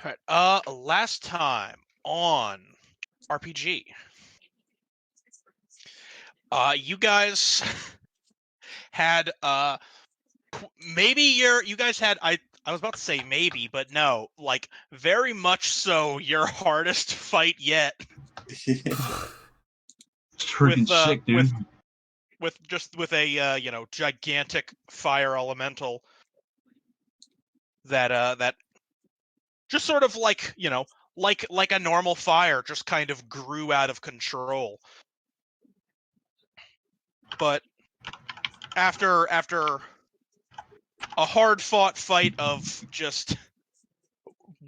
Alright, last time on RPG, you guys had, maybe you guys had, I was about to say maybe, but no, like, very much so your hardest fight yet. It's freaking sick, dude. With a, gigantic fire elemental that just sort of like, like a normal fire, just kind of grew out of control. But after a hard-fought fight of just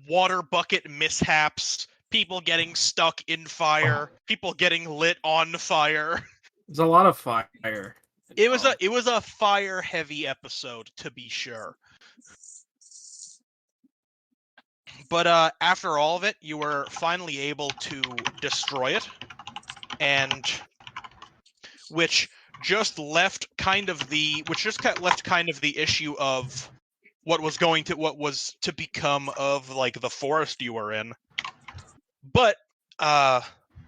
water bucket mishaps, people getting stuck in fire, people getting lit on fire. There's a lot of fire. It was a fire-heavy episode, to be sure. But after all of it, you were finally able to destroy it, and which just left kind of the issue of what was to become of like the forest you were in. But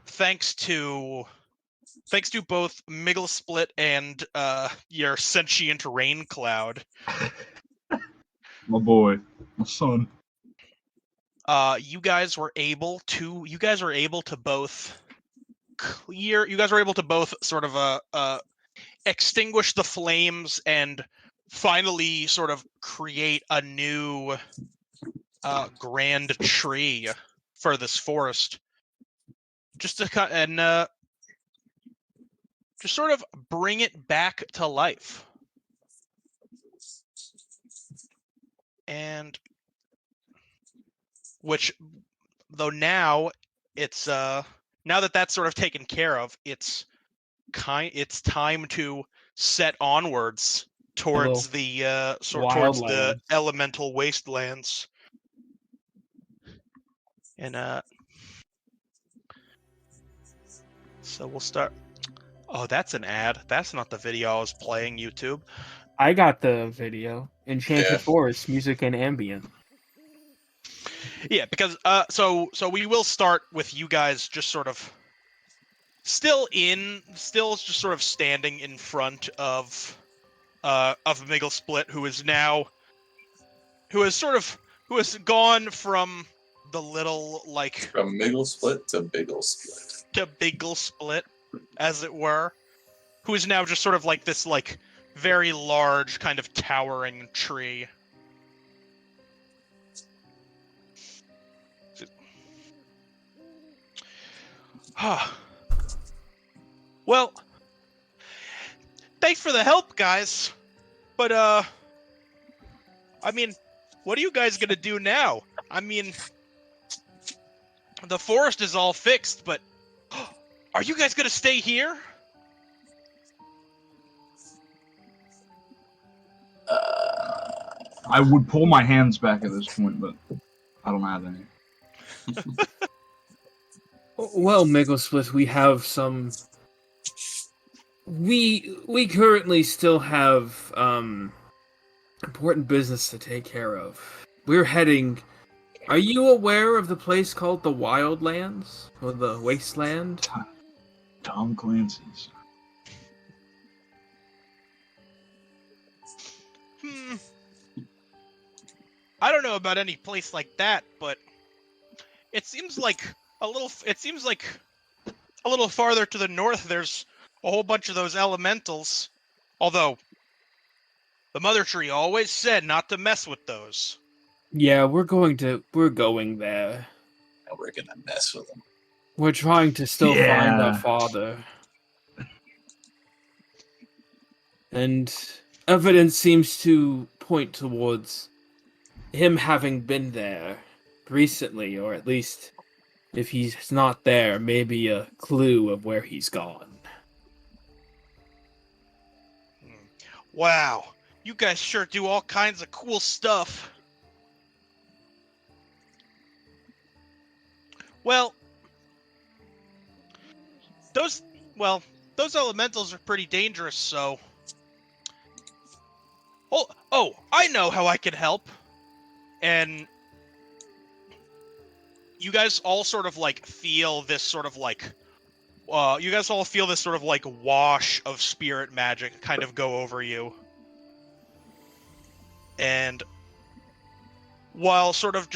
thanks to both Miggle Split and your sentient rain cloud, My boy, my son. you guys were able to both sort of extinguish the flames and finally sort of create a new grand tree for this forest, just to just sort of bring it back to life. And which, though now it's now that that's sort of taken care of, it's time to set onwards towards the towards the elemental wastelands. And so we'll start. Oh, that's an ad. That's not the video I was playing, YouTube. I got the video. Enchanted Forest, music and ambient. Yeah, because so we will start with you guys just sort of still just sort of standing in front of Miggle Split, who has gone from the little, like, from Miggle Split to Biggle Split. To Biggle Split, as it were. Who is now just sort of like this, like, very large kind of towering tree. Well, thanks for the help, guys. But, I mean, what are you guys gonna do now? I mean, the forest is all fixed, but are you guys gonna stay here? I would pull my hands back at this point, but I don't have any. Well, Migglesplit, we have some. We currently still have important business to take care of. We're heading. Are you aware of the place called the Wildlands or the Wasteland? Tom Clancy's. I don't know about any place like that, but it seems like a little farther to the north there's a whole bunch of those elementals. Although the Mother Tree always said not to mess with those. Yeah, we're going there. And we're gonna mess with them. We're trying to still find our father. And evidence seems to point towards him having been there recently, or at least if he's not there, maybe a clue of where he's gone. Wow, you guys sure do all kinds of cool stuff. Well, those elementals are pretty dangerous, so... Oh, I know how I can help. And you guys all sort of like feel this sort of like wash of spirit magic kind of go over you. And while sort of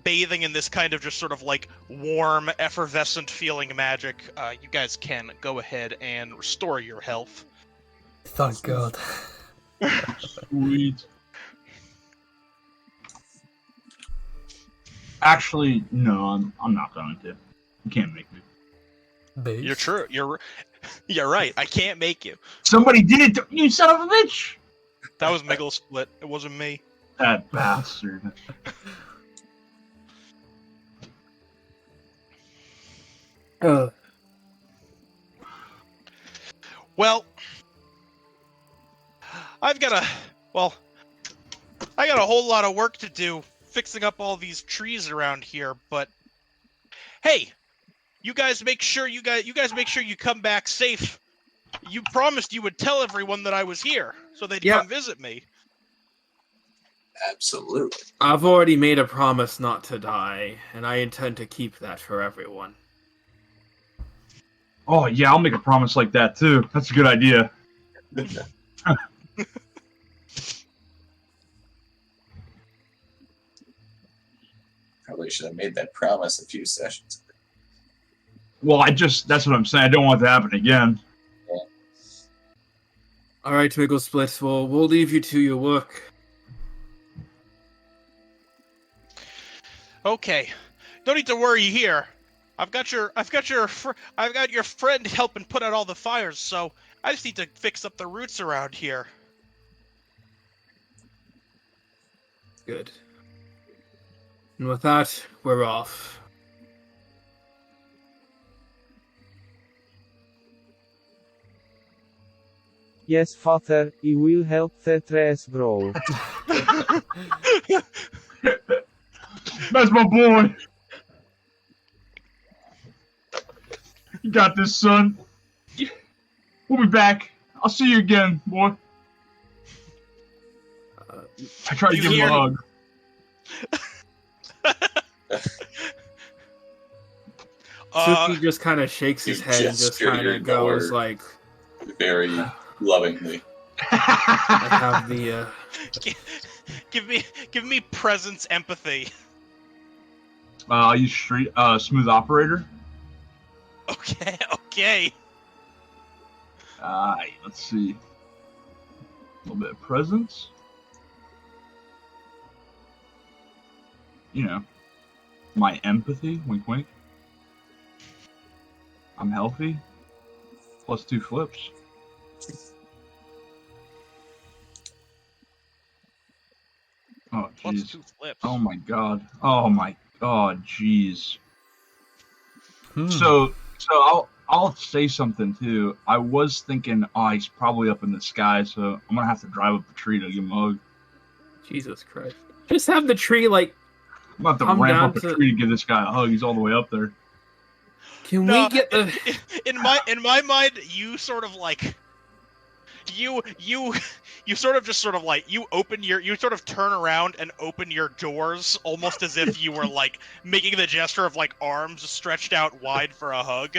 bathing in this kind of just sort of like warm, effervescent feeling magic, you guys can go ahead and restore your health. Thank God. Sweet. Actually, no, I'm not going to. You can't make me. Base. You're true. You're right. I can't make you. Somebody did it, you son of a bitch! That was Miggle Split. It wasn't me. That bastard. Well, I got a whole lot of work to do fixing up all these trees around here, but hey, you guys make sure you come back safe. You promised you would tell everyone that I was here so they'd come visit me. Absolutely. I've already made a promise not to die, and I intend to keep that for everyone. Oh, yeah, I'll make a promise like that, too. That's a good idea. Probably should have made that promise a few sessions ago. Well, that's what I'm saying. I don't want it to happen again. Alright, Twiggle Splits, we'll leave you to your work. Okay, don't need to worry here. I've got your friend helping put out all the fires, so I just need to fix up the roots around here. Good. And with that, we're off. Yes, father, I will help the trees grow. That's my boy! You got this, son. We'll be back. I'll see you again, boy. I tried to give him a hug. Suki just kind of shakes his head and just kind of goes like... Very lovingly. I have the, Give me presence empathy. I'll use smooth operator. Okay. Let's see. A little bit of presence. You know, my empathy. Wink, wink. I'm healthy. Plus 2 flips. Oh, Plus jeez. 2 flips. Oh my god. Oh my god, jeez. So I'll say something too. I was thinking, he's probably up in the sky, so I'm gonna have to drive up the tree to give him a hug. Jesus Christ. Just have the tree, like... I'm gonna have to ramp up a tree to give this guy a hug. He's all the way up there. Can we get the... In my mind, you sort of like... You sort of just sort of like you sort of turn around and open your doors almost as if you were like making the gesture of like arms stretched out wide for a hug.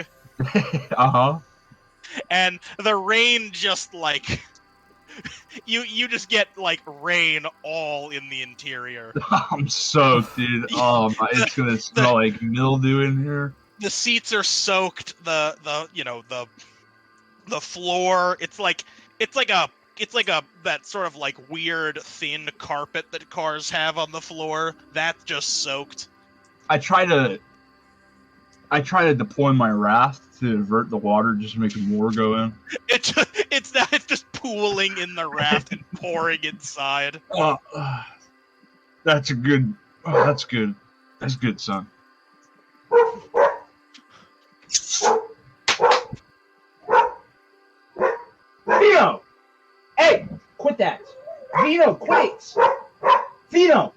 And the rain just like you just get like rain all in the interior. I'm soaked, dude. Oh my, it's gonna smell like mildew in here. The seats are soaked. The floor. It's like that sort of like weird thin carpet that cars have on the floor. That's just soaked. I try to deploy my raft to divert the water, just to make more go in. It's just pooling in the raft and pouring inside. That's good. That's good, son. Vito! Hey, quit that! Vito, quit! Vito!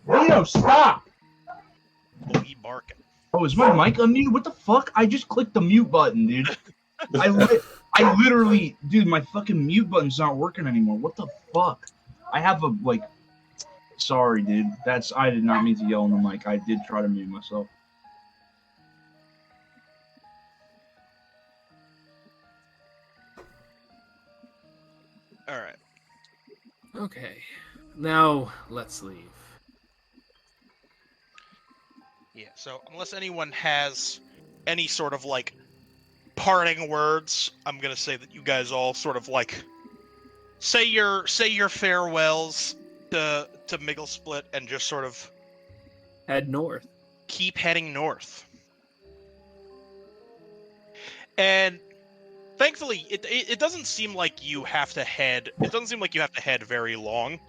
Vito, stop! Oh, he barking. Oh, is my mic unmuted? What the fuck? I just clicked the mute button, dude. I literally, dude, my fucking mute button's not working anymore. What the fuck? I have a, like, Sorry, dude. I did not mean to yell in the mic. I did try to mute myself. All right. Okay. Now, let's leave. Yeah. So unless anyone has any sort of like parting words, I'm gonna say that you guys all sort of like say your farewells to Migglesplit and just sort of Head north. keep heading north. And thankfully, it doesn't seem like you have to head. It doesn't seem like you have to head very long.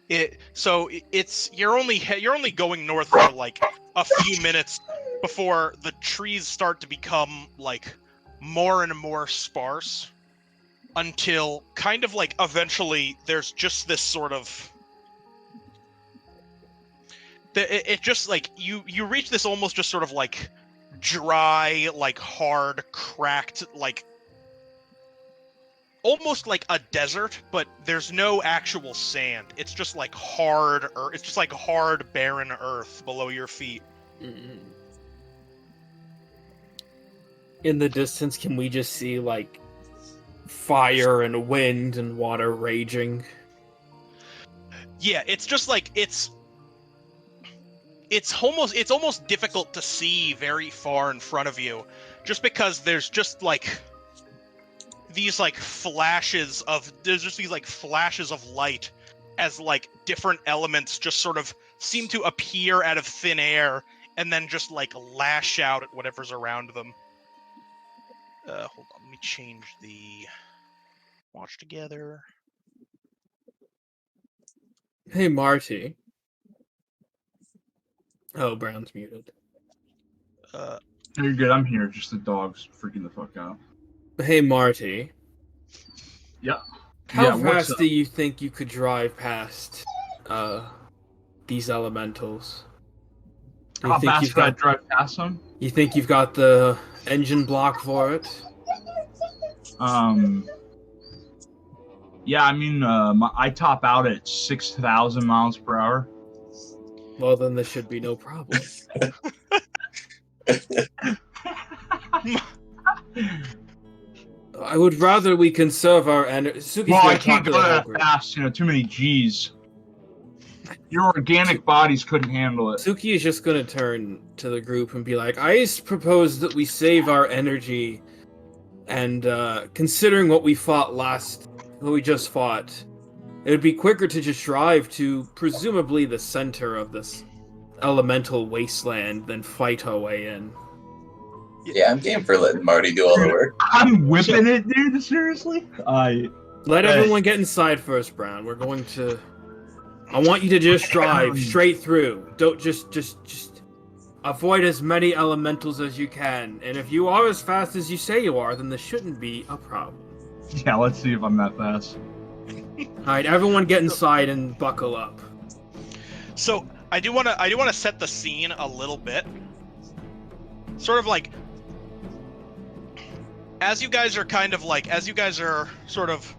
You're only going north for like a few minutes before the trees start to become like more and more sparse, until kind of like eventually there's just this sort of it just like you reach this almost just sort of like dry, like hard, cracked, like almost like a desert, but there's no actual sand. It's just like hard, it's just like hard, barren earth below your feet. Mm-mm. In the distance, can we just see like fire and wind and water raging? Yeah, it's just like it's almost difficult to see very far in front of you, just because there's just like these like flashes of light as like different elements just sort of seem to appear out of thin air and then just like lash out at whatever's around them. Hold on, let me change the watch together. Hey, Marty. Oh, Brown's muted. You're good. I'm here. Just the dog's freaking the fuck out. Hey, Marty. Yeah. How what's fast up? do you think you could drive past these elementals? Do you How think fast you've could I got? drive past them? You think you've got the engine block for it? Yeah, I mean, I top out at 6,000 miles per hour. Well, then there should be no problem. I would rather we conserve our energy. Well, I can't go that fast. Too many G's. Your organic bodies couldn't handle it. Suki is just going to turn to the group and be like, I propose that we save our energy, and considering what we just fought, it would be quicker to just drive to presumably the center of this elemental wasteland than fight our way in. Yeah, I'm game for letting Marty do all the work. I'm whipping it, dude. Seriously? Let everyone get inside first, Brown. We're going to... I want you to just drive straight through. Don't just avoid as many elementals as you can. And if you are as fast as you say you are, then this shouldn't be a problem. Yeah, let's see if I'm that fast. Alright, everyone get inside and buckle up. So I do want to set the scene a little bit. Sort of like as you guys are sort of,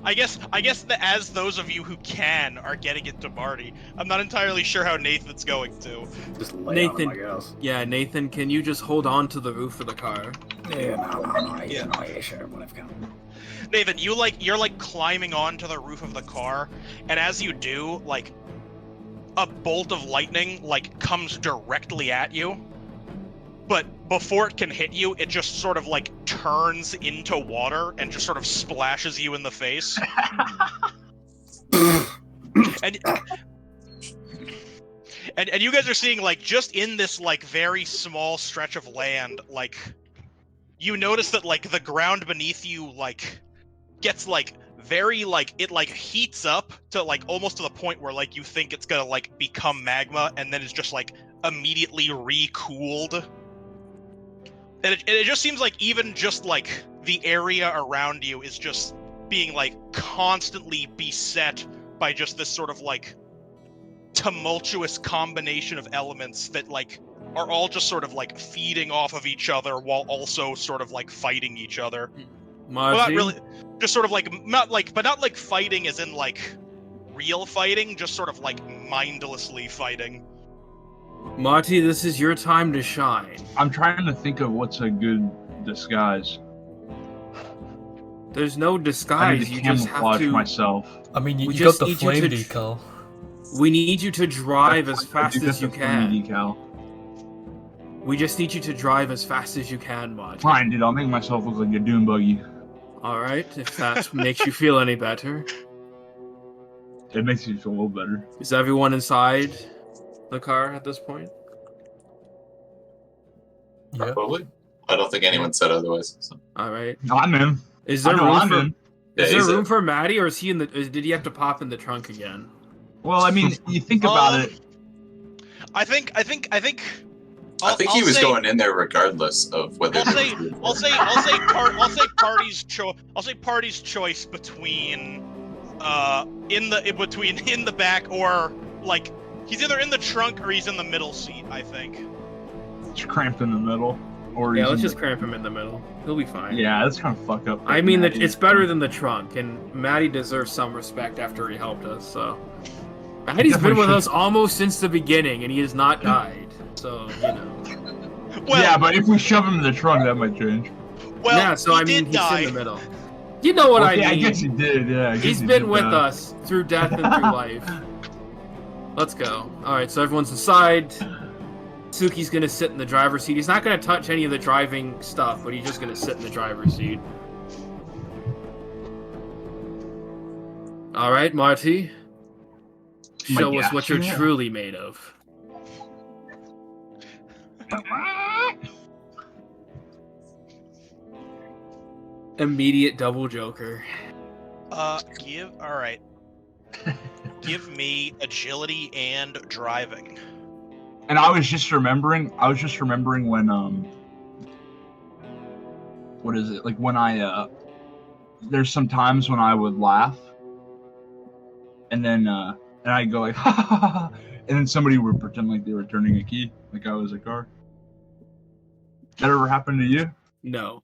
I guess that as those of you who can are getting into Marty, I'm not entirely sure how Nathan's going to. Just lay Nathan, on him, I guess. yeah, Nathan, can you just hold on to the roof of the car? Yeah, no, yeah, sure, whatever. Nathan, you're climbing onto the roof of the car, and as you do, like a bolt of lightning comes directly at you. But before it can hit you, it just sort of turns into water and just sort of splashes you in the face. and you guys are seeing just in this very small stretch of land, you notice that the ground beneath you gets very it heats up to almost to the point where you think it's gonna become magma, and then it's just immediately recooled. And it just seems even just the area around you is just being constantly beset by just this sort of tumultuous combination of elements that are all just sort of feeding off of each other while also sort of fighting each other. Marty? Well, not really, just sort of not fighting as in real fighting, just sort of like mindlessly fighting. Matty, this is your time to shine. I'm trying to think of what's a good disguise. There's no I need disguise. to You just have camouflage to. myself. I mean, you We got just the need you flame to decal. We need you to drive as fast You got as you the funny can. decal. We just need you to drive as fast as you can, Matty. Fine, dude. I'll make myself look like a dune buggy. All right, if that makes you feel any better. It makes you feel a little better. Is everyone inside the car at this point? Yeah. Probably. I don't think anyone said otherwise. So. All right. No, I'm in. Is there room I'm for? in. Yeah, Is there he's room in. for Matty, or is he in the? Did he have to pop in the trunk again? Well, I mean, you think about it. I think I think he was going in there regardless of whether. I'll say party's choice between in the back, or like he's either in the trunk or he's in the middle seat. I think. It's cramped in the middle. Or Yeah, he's let's in just cramp him in the middle. He'll be fine. Yeah, that's kind of fuck up. I mean, Matty. it's better than the trunk, and Matty deserves some respect after he helped us. So, Matty's been with us almost since the beginning, and he has not died. So, you know. Well, yeah, but if we shove him in the trunk, that might change. well, yeah, so he I mean, did he's die. in the middle. You know what I mean? I guess he did. Yeah, I guess He's he been did with die. us through death and through life. Let's go. All right, so everyone's inside. Suki's gonna sit in the driver's seat. He's not gonna touch any of the driving stuff, but he's just gonna sit in the driver's seat. All right, Marty. Show us what you're truly made of. Immediate double joker. Give me agility and driving. And I was just remembering when what is it? Like when I there's some times when I would laugh and then and I'd go like ha ha ha ha, and then somebody would pretend like they were turning a key, like I was a car. That ever happened to you? No.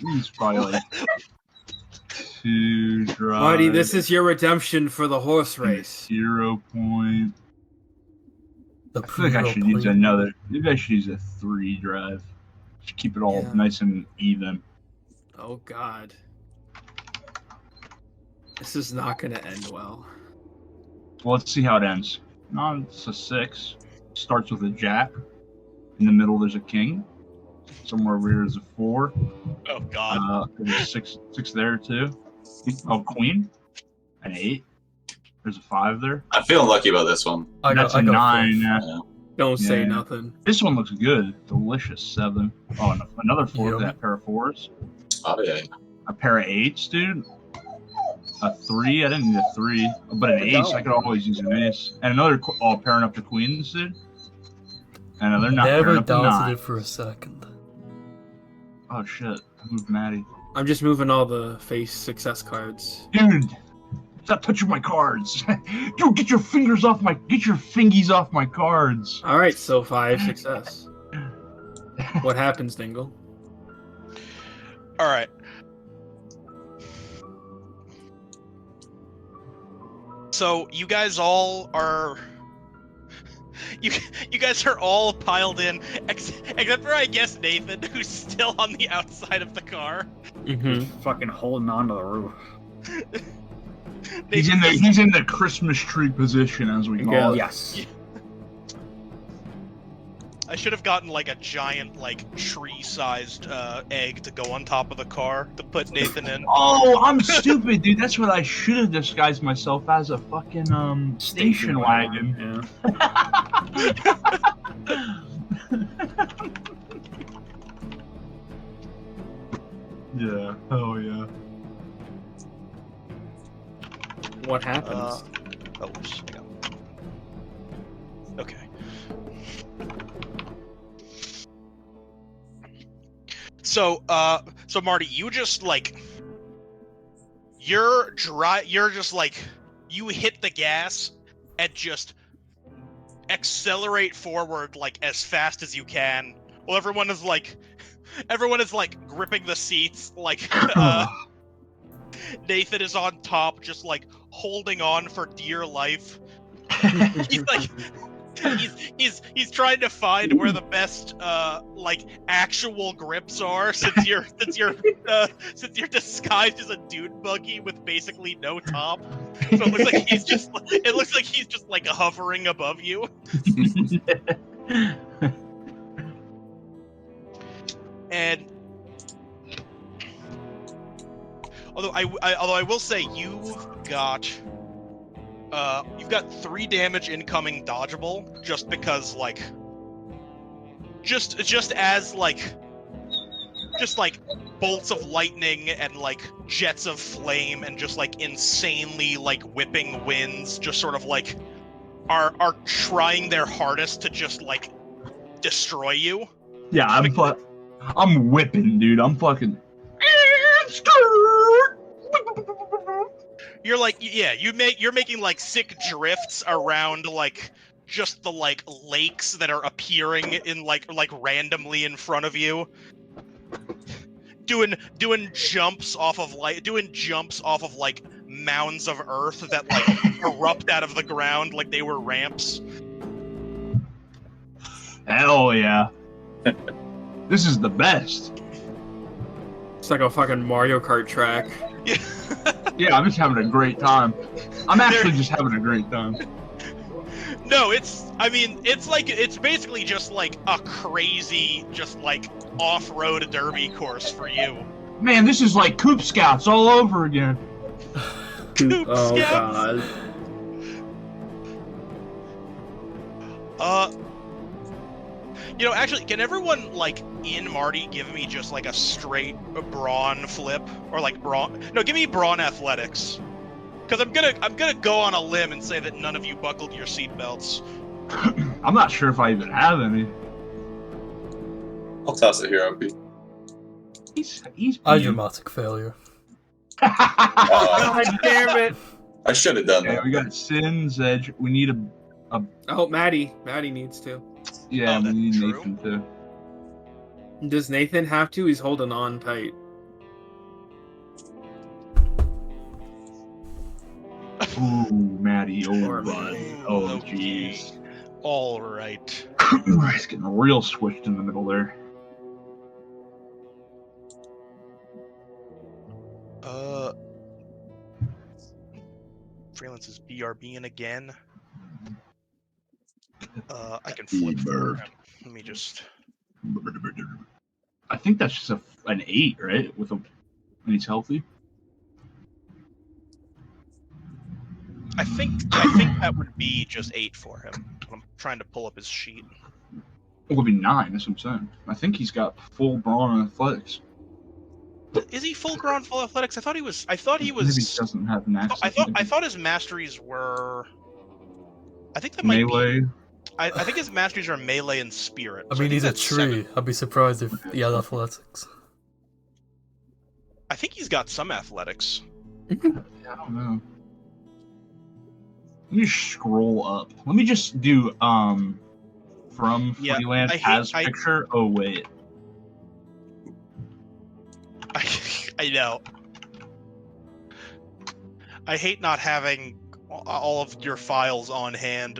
He's probably like 2 drive. Marty, this is your redemption for the horse race. 0 point. The I feel like I should use another. Maybe I should use a 3 drive. Just keep it all nice and even. Oh God. This is not gonna end well. Well, let's see how it ends. No, it's a 6. Starts with a jack. In the middle, there's a king. Somewhere over here, there's a 4. Oh God. There's a 6 there too. Oh, queen. An 8. There's a 5 there. I'm feeling lucky about this one. That's a 9. Yeah. Don't say Yeah. nothing. This one looks good. Delicious 7. Oh, and another 4. Yum. That pair of 4s. Oh yeah. A pair of 8s, dude. A 3. I didn't need a 3, but an ace. I could always use an ace. And another pairing up to queens, dude. And another not pairing Never up to 9. doubted it for a second. Oh shit! I moved Matty. I'm just moving all the face success cards. Dude, stop touching my cards. Dude, get your fingies off my cards. All right, so 5 success. What happens, Dingle? All right. So you guys all are. You guys are all piled in, except for I guess Nathan, who's still on the outside of the car. Mm-hmm. Fucking holding on to the roof. He's in the Christmas tree position, as we call it. Yes. I should have gotten like a giant, like tree-sized egg to go on top of the car to put Nathan in. Oh, I'm stupid, dude. That's what I should have disguised myself as, a fucking station wagon. Yeah. Oh yeah. What happens? Oops, hang on. Okay. So Marty, you just like you're just like you hit the gas and just accelerate forward like as fast as you can. Well, everyone is like gripping the seats like Nathan is on top, just like holding on for dear life. He's like, he's trying to find where the best like actual grips are, since you're disguised as a dune buggy with basically no top. So it looks like he's just like hovering above you. And although I will say you've got 3 damage incoming dodgeable, just because like just as like bolts of lightning and like jets of flame and just like insanely like whipping winds just sort of like are trying their hardest to just like destroy you. Yeah, I'm whipping, dude. I'm fucking. You're like, yeah, you're making like sick drifts around like just the like lakes that are appearing in like randomly in front of you. Doing jumps off of like mounds of earth that like erupt out of the ground like they were ramps. Hell yeah. This is the best. It's like a fucking Mario Kart track. Yeah, I'm just having a great time. I'm actually just having a great time. No, it's basically just like a crazy, just like off-road derby course for you. Man, this is like Coop Scouts all over again. Coop Oh Scouts. god. You know, actually, can everyone, like, in Marty give me just, like, a straight brawn flip? Or, like, brawn... No, give me brawn athletics. Because I'm gonna go on a limb and say that none of you buckled your seatbelts. I'm not sure if I even have any. I'll toss it here, MP. He's A dramatic failure. God damn it! I should have done Okay, that. we got Sin's Edge. We need Oh, Matty needs to. Yeah, Oh, we that's need true. Nathan too. Does Nathan have to? He's holding on tight. Ooh, Matty, Or oh bud. Matty. Oh Okay. jeez. All right. He's getting real squished in the middle there. Freelance is BRBing again. I can flip for him. Let me just... I think that's just an 8, right? When he's healthy. I think that would be just 8 for him. I'm trying to pull up his sheet. It would be 9. That's what I'm saying. I think he's got full brawn and athletics. Is he full grown full athletics? I thought he was. Maybe he doesn't have max. I thought his masteries were. I think that might melee. be. I think his masteries are melee and spirit. I so mean, think he's a that's tree. 7. I'd be surprised if he had athletics. I think he's got some athletics. I don't know. Let me scroll up. Let me just do from Yeah, Freelance has picture. Oh wait. I know. I hate not having all of your files on hand.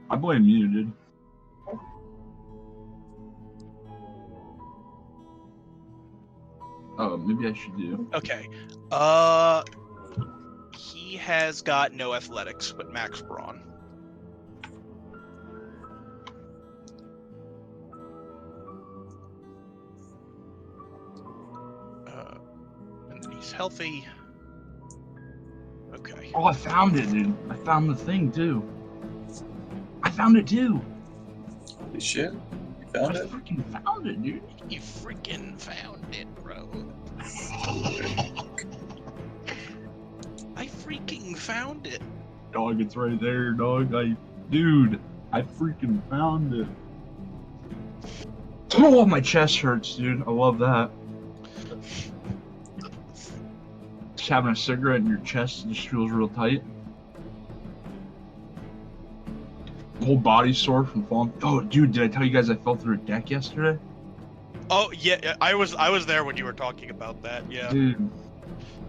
I blame you, dude. Oh, maybe I should do. Okay. He has got no athletics, but max brawn. And then he's healthy. Okay. Oh, I found it, dude. I found the thing too. I found it too. Holy shit. You I found it? freaking found it, dude. You freaking found it, bro. I freaking found it. Dog, it's right there, dog. Dude, I freaking found it. Oh, my chest hurts, dude. I love that. Just having a cigarette in your chest just feels real tight. Whole body sore from falling. Oh, dude, did I tell you guys I fell through a deck yesterday? Oh yeah, I was there when you were talking about that. Yeah. Dude,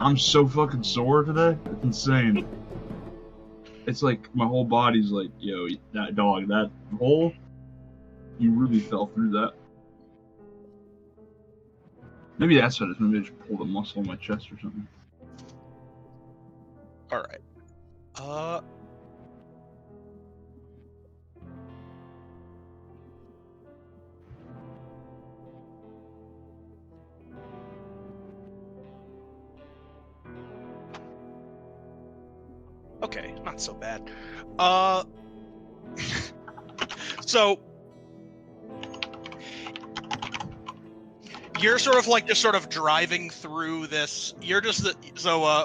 I'm so fucking sore today. It's insane. It's like my whole body's like, yo, that dog, that hole, you really fell through that. Maybe that's what it is. Maybe I just pulled a muscle in my chest or something. All right. Okay, not so bad. So you're sort of like just sort of driving through this. You're just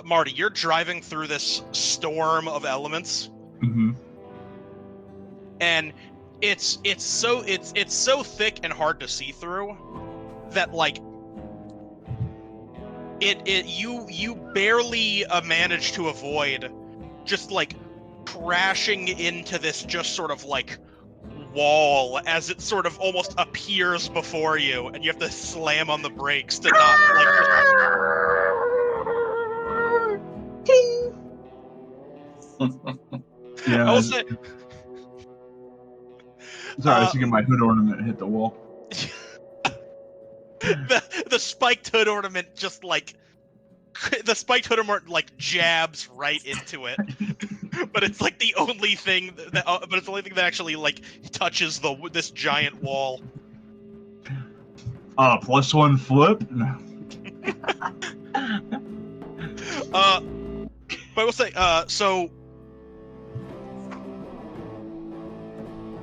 Marty, you're driving through this storm of elements, Mm-hmm. and it's so thick and hard to see through that like you barely manage to avoid just like crashing into this just sort of like wall as it sort of almost appears before you, and you have to slam on the brakes to not like Yeah. I will say, Sorry, I was thinking my hood ornament hit the wall. the spiked hood ornament just like jabs right into it. But it's like the only thing that actually like touches this giant wall. +1 flip? But I will say, so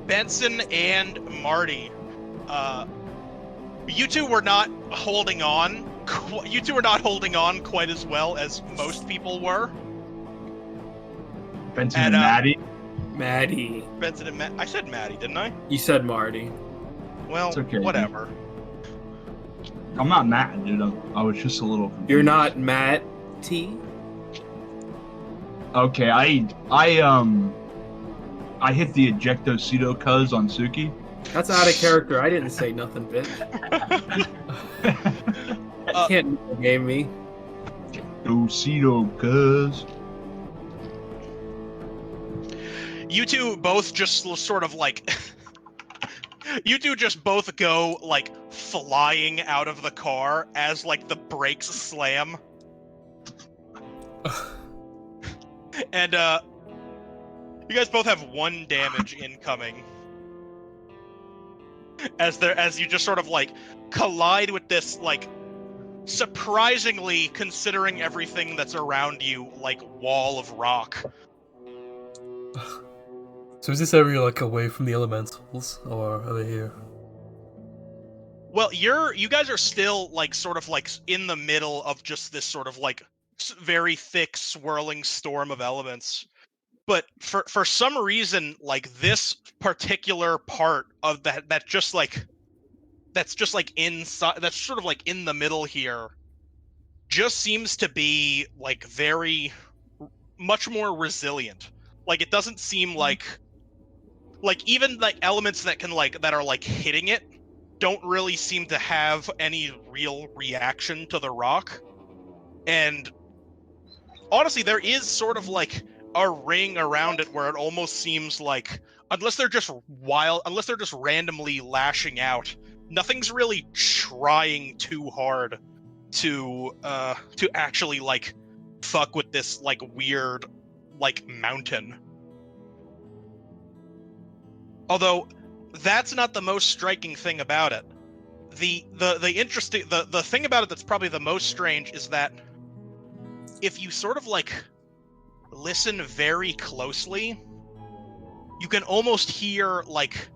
Benson and Marty, you two were not holding on. You two were not holding on quite as well as most people were. Benson and Matty? Maddie. Benson and I said Matty, didn't I? You said Marty. Well, It's okay, whatever. I'm not mad, dude. I was just a little confused. You're not Matty? Okay, I hit the ejectocito cuz on Suki. That's out of character. I didn't say nothing, bitch. Can't game me. Ejectocito cuz. You two both just sort of like you two just both go like flying out of the car as like the brakes slam. And you guys both have 1 damage incoming. As you just sort of like collide with this like surprisingly, considering everything that's around you, like wall of rock. So is this area like away from the elementals, or are they here? Well, you guys are still like sort of like in the middle of just this sort of like very thick swirling storm of elements. But for some reason, like this particular part of that's just like inside, that's sort of like in the middle here, just seems to be like very much more resilient. Like it doesn't seem like even like elements that are like hitting it don't really seem to have any real reaction to the rock. And honestly, there is sort of like a ring around it where it almost seems like, unless they're just randomly lashing out, nothing's really trying too hard to actually like fuck with this like weird like mountain. Although that's not the most striking thing about it. The thing about it that's probably the most strange is that if you sort of like listen very closely, you can almost hear like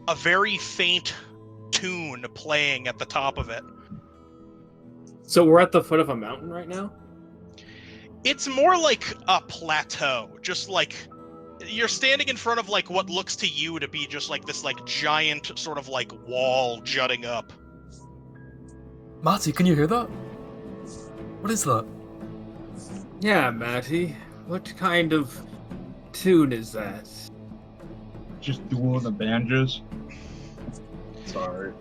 a very faint tune playing at the top of it. So we're at the foot of a mountain right now? It's more like a plateau, just like you're standing in front of like what looks to you to be just like this like giant sort of like wall jutting up. Matty, can you hear that? What is that? Yeah, Matty. What kind of tune is that? Just duel the banjos. Sorry.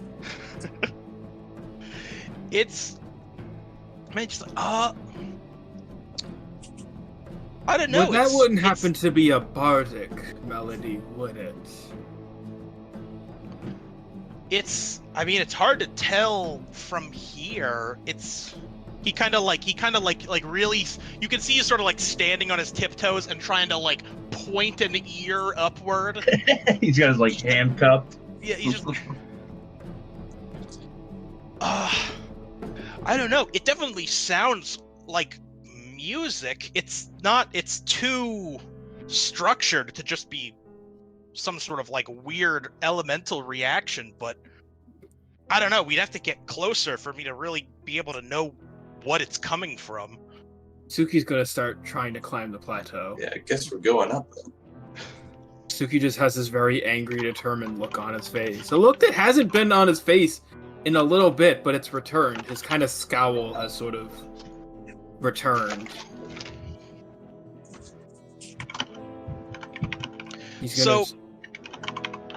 It's, I mean, just I don't know. But that wouldn't happen to be a bardic melody, would it? I mean, it's hard to tell from here. He kind of like really. You can see he's sort of like standing on his tiptoes and trying to like point an ear upward. He's got his like handcuffed. Yeah, he's just. I don't know. It definitely sounds like music. It's not. It's too structured to just be some sort of like weird elemental reaction. But I don't know. We'd have to get closer for me to really be able to know what it's coming from. Suki's gonna start trying to climb the plateau. Yeah, I guess we're going up then. Suki just has this very angry, determined look on his face. A look that hasn't been on his face in a little bit, but it's returned. His kind of scowl has sort of returned. He's gonna... So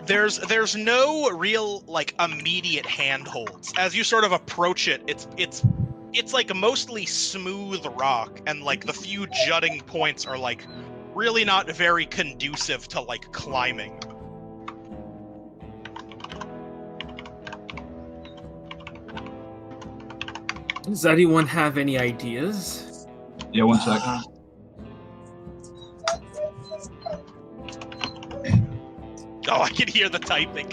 there's no real like immediate handholds. As you sort of approach it, it's like mostly smooth rock, and like the few jutting points are like really not very conducive to like climbing. Does anyone have any ideas? Yeah, 1 second. Oh, I can hear the typing.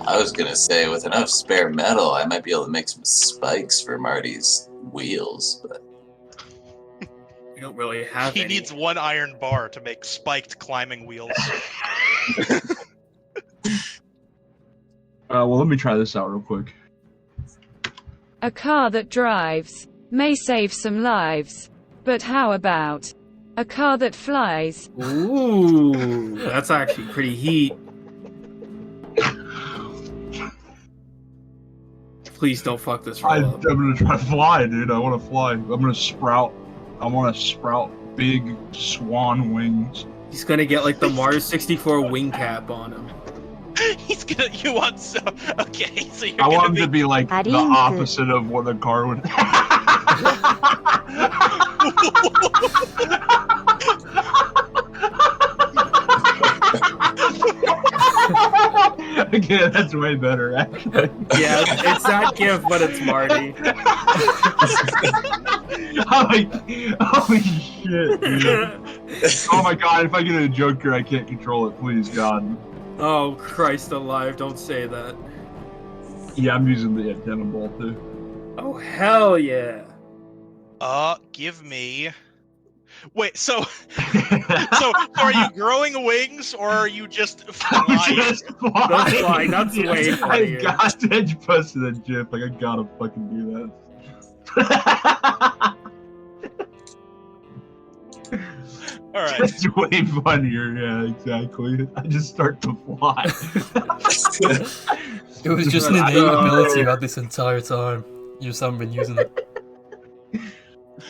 I was gonna say, with enough spare metal, I might be able to make some spikes for Marty's wheels, but We don't really have He any. needs 1 iron bar to make spiked climbing wheels. Well, let me try this out real quick. A car that drives may save some lives. But how about a car that flies? Ooh, that's actually pretty heat. Please don't fuck this roll I'm up. gonna try to fly, dude. I want to fly. I'm gonna sprout. I want to sprout big swan wings. He's gonna get like the Mars 64 wing cap on him. He's gonna. You want so? Okay, so you're I gonna want him be. to be like the Aringu. opposite of what a car would. Okay, that's way better, actually. Yeah, it's that gift, but it's Marty. I'm like, holy shit, dude. Oh my god, if I get a Joker, I can't control it. Please, God. Oh, Christ alive, don't say that. Yeah, I'm using the antenna ball too. Oh, hell yeah. Give me. Wait, so are you growing wings or are you just flying? Just fly. That's fly, that's way I funnier. got to just posted a gif. Like, I gotta fucking do that. All right. It's way funnier. Yeah, exactly. I just start to fly. It was just an innate ability you had this entire time. You just haven't been using it.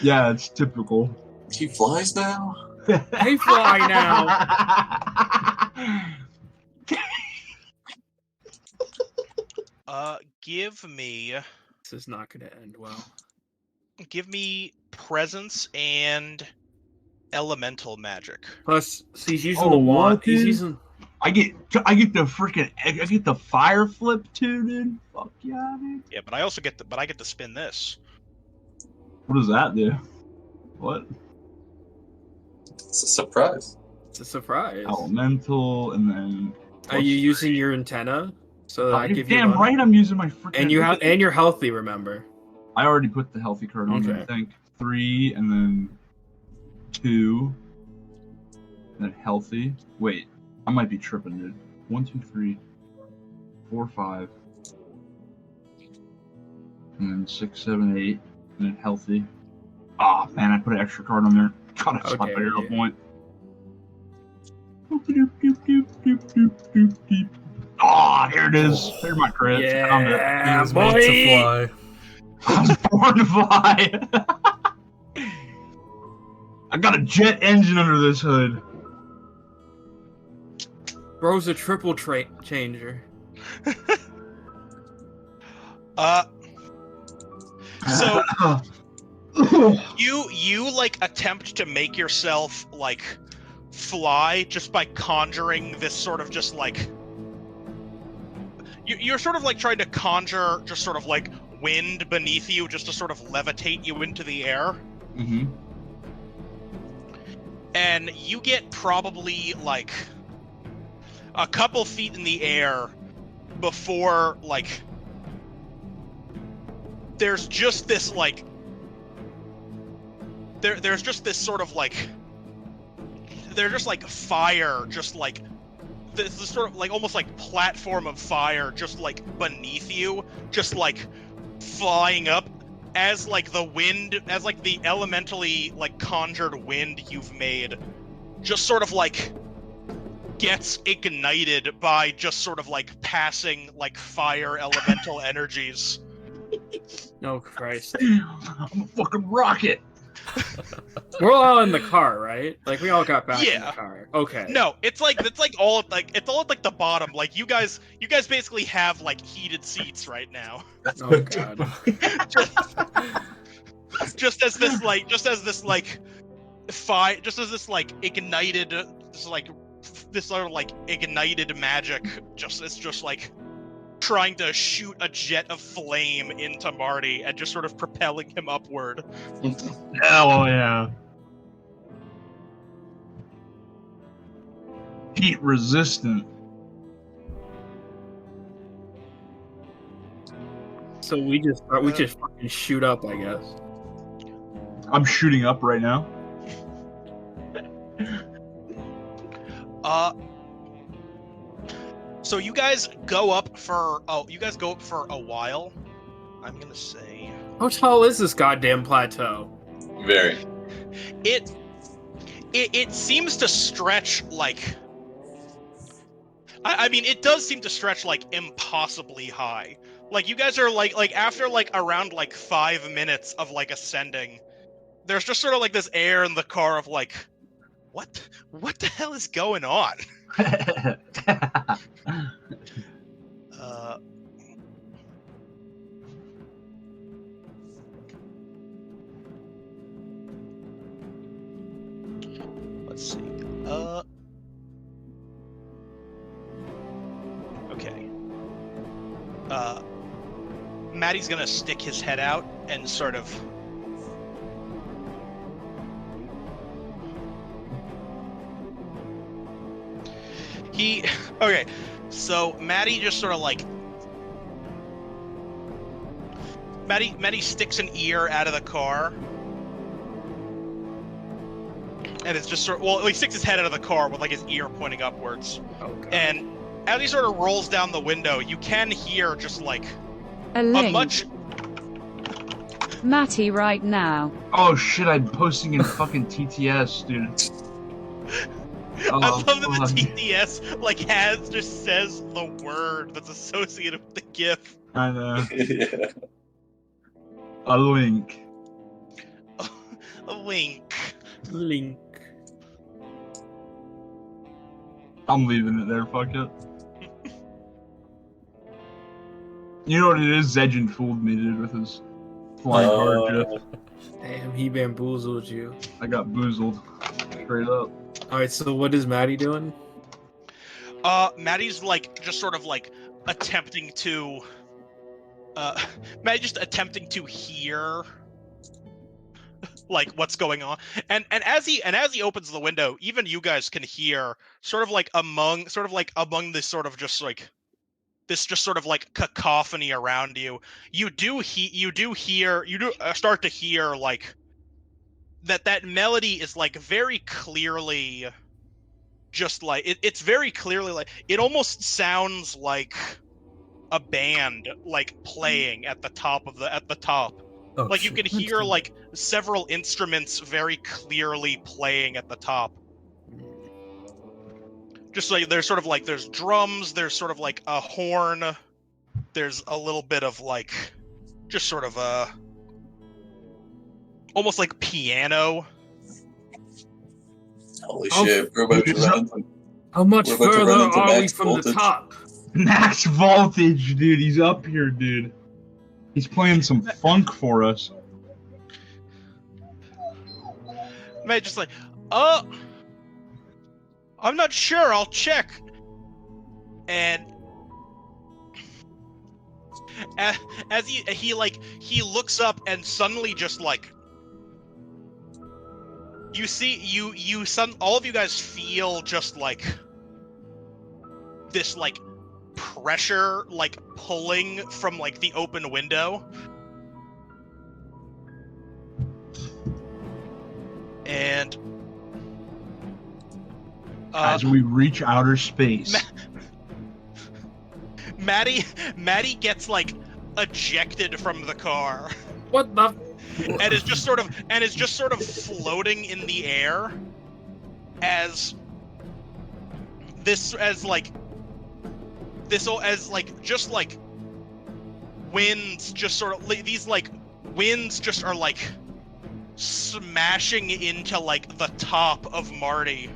Yeah, it's typical. he flies now. Hey, fly now. Give me This is not gonna end well. presence and elemental magic. Plus, so he's using Oh, the wand. what, He's dude? using. I get the fire flip too, dude. Fuck yeah, dude. Yeah, but I also get to spin this. What does that do? What? It's a surprise. It's a surprise. Elemental, and then. Are you using your antenna? So that I Oh, give you. damn one? right, I'm using my freaking. And you have, and you're healthy. Remember. I already put the healthy card on there. I Okay. think 3, and then 2, and then healthy. Wait, I might be tripping, dude. 1, 2, 3, 4, 5, and then 6, 7, 8, and then healthy. Ah, man, I put an extra card on there. God, I Okay, I figured out yeah. point. Ah, here it is. There's my crit. Found it. He Yeah, was meant to boy. fly. I was born to fly. I got a jet engine under this hood. Bro's a triple changer. So you like attempt to make yourself like fly just by conjuring this sort of just like you're sort of like trying to conjure just sort of like wind beneath you just to sort of levitate you into the air. Mm-hmm. And you get probably like a couple feet in the air before like there's just this like there's just this sort of like there's just like fire just like this sort of like almost like platform of fire just like beneath you just like flying up as like the wind as like the elementally like conjured wind you've made just sort of like gets ignited by just sort of like passing like fire elemental energies. Oh Christ! I'm a fucking rocket. We're all in the car, right? Like we all got back in the Yeah. car. Okay. No, it's all at like the bottom. Like you guys basically have like heated seats right now. Oh God. just as this ignited this sort of like ignited magic it's just like trying to shoot a jet of flame into Marty and just sort of propelling him upward. Hell yeah. Heat resistant. So we just fucking shoot up, I guess. I'm shooting up right now. So you guys go up for a while. I'm gonna say How tall is this goddamn plateau? Very. it seems to stretch like I mean it does seem to stretch like impossibly high. Like you guys are like after like around like 5 minutes of like ascending, there's just sort of like this air in the car of like what the hell is going on? Let's see. Okay. Matty's gonna stick his head out and sort of okay, so Matty just sort of like Matty sticks an ear out of the car, and it's just sort of, he sticks his head out of the car with like his ear pointing upwards. Oh God. And as he sort of rolls down the window, you can hear just like A a link. much Matty right now. Oh shit, I'm posting in fucking TTS, dude. I love that hold on. the TTS like just says the word that's associated with the GIF. I know. Yeah. A link. A link. Link. I'm leaving it there, fuck it. You know what it is? Zedgen fooled me, dude, with his flying car jet. Damn, he bamboozled you. I got boozled. Straight up. Alright, so what is Matty doing? Matty's like just sort of like attempting to Matty's just attempting to hear like what's going on. And as he opens the window, even you guys can hear sort of like among this sort of just like this just sort of like cacophony around you. You do start to hear like that melody is like very clearly just like it's very clearly like it almost sounds like a band like playing at the top. Oh, Like you shit. can hear like several instruments very clearly playing at the top. Just like there's sort of like there's drums, there's sort of like a horn, there's a little bit of like just sort of a almost like piano. Holy shit, we're about to run into How much We're about to further run into are we max from the voltage. top? Max voltage, dude. He's up here, dude. He's playing some funk for us. Matty's just like, I'm not sure. I'll check. And as he looks up and suddenly just like you see all of you guys feel just like this like pressure like pulling from like the open window. And as we reach outer space, Matty gets like ejected from the car. What the? And is just sort of floating in the air as winds just sort of these like winds just are like smashing into like the top of Marty,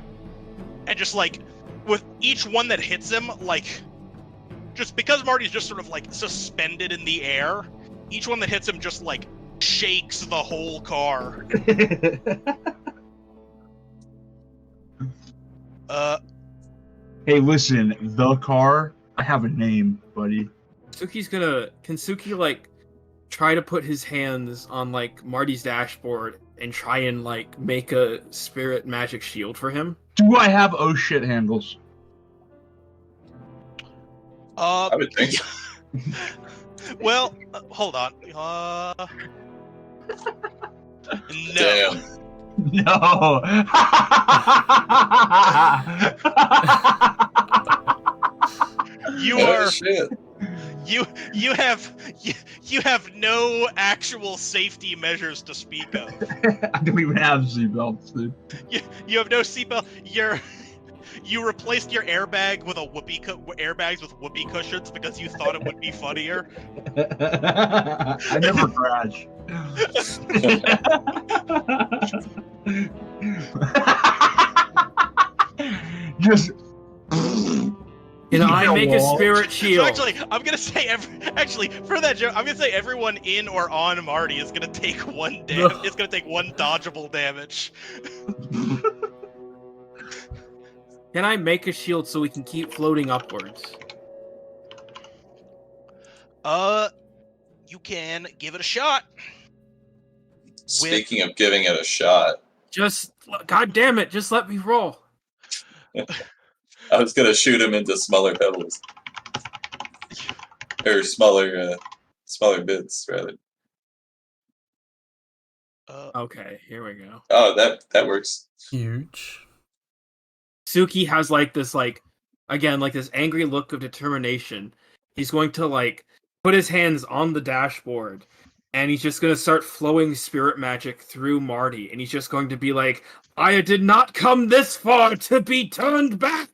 and just like with each one that hits him, like just because Marty's just sort of like suspended in the air, each one that hits him just like shakes the whole car. Hey, listen, the car. I have a name, buddy. Can Suki like try to put his hands on like Marty's dashboard and try and like make a spirit magic shield for him? Do I have oh shit handles? I would think so. Well, hold on. No. Damn. No. You Oh, are shit. you have no actual safety measures to speak of. I don't even have seatbelts, dude. You have no seatbelt. You replaced your airbag with airbags with whoopee cushions because you thought it would be funnier. I never crash. Just. I make a spirit shield? So actually, I'm gonna say for that joke, I'm gonna say everyone in or on Marty is gonna take one It's gonna take one dodgeable damage. Can I make a shield so we can keep floating upwards? You can give it a shot. Speaking of giving it a shot, God damn it, just let me roll. I was gonna shoot him into smaller pebbles. Or smaller bits, rather. Okay, here we go. Oh, that works. Huge. Suki has like this this angry look of determination. He's going to like put his hands on the dashboard and he's just going to start flowing spirit magic through Marty, and he's just going to be like, I did not come this far to be turned back.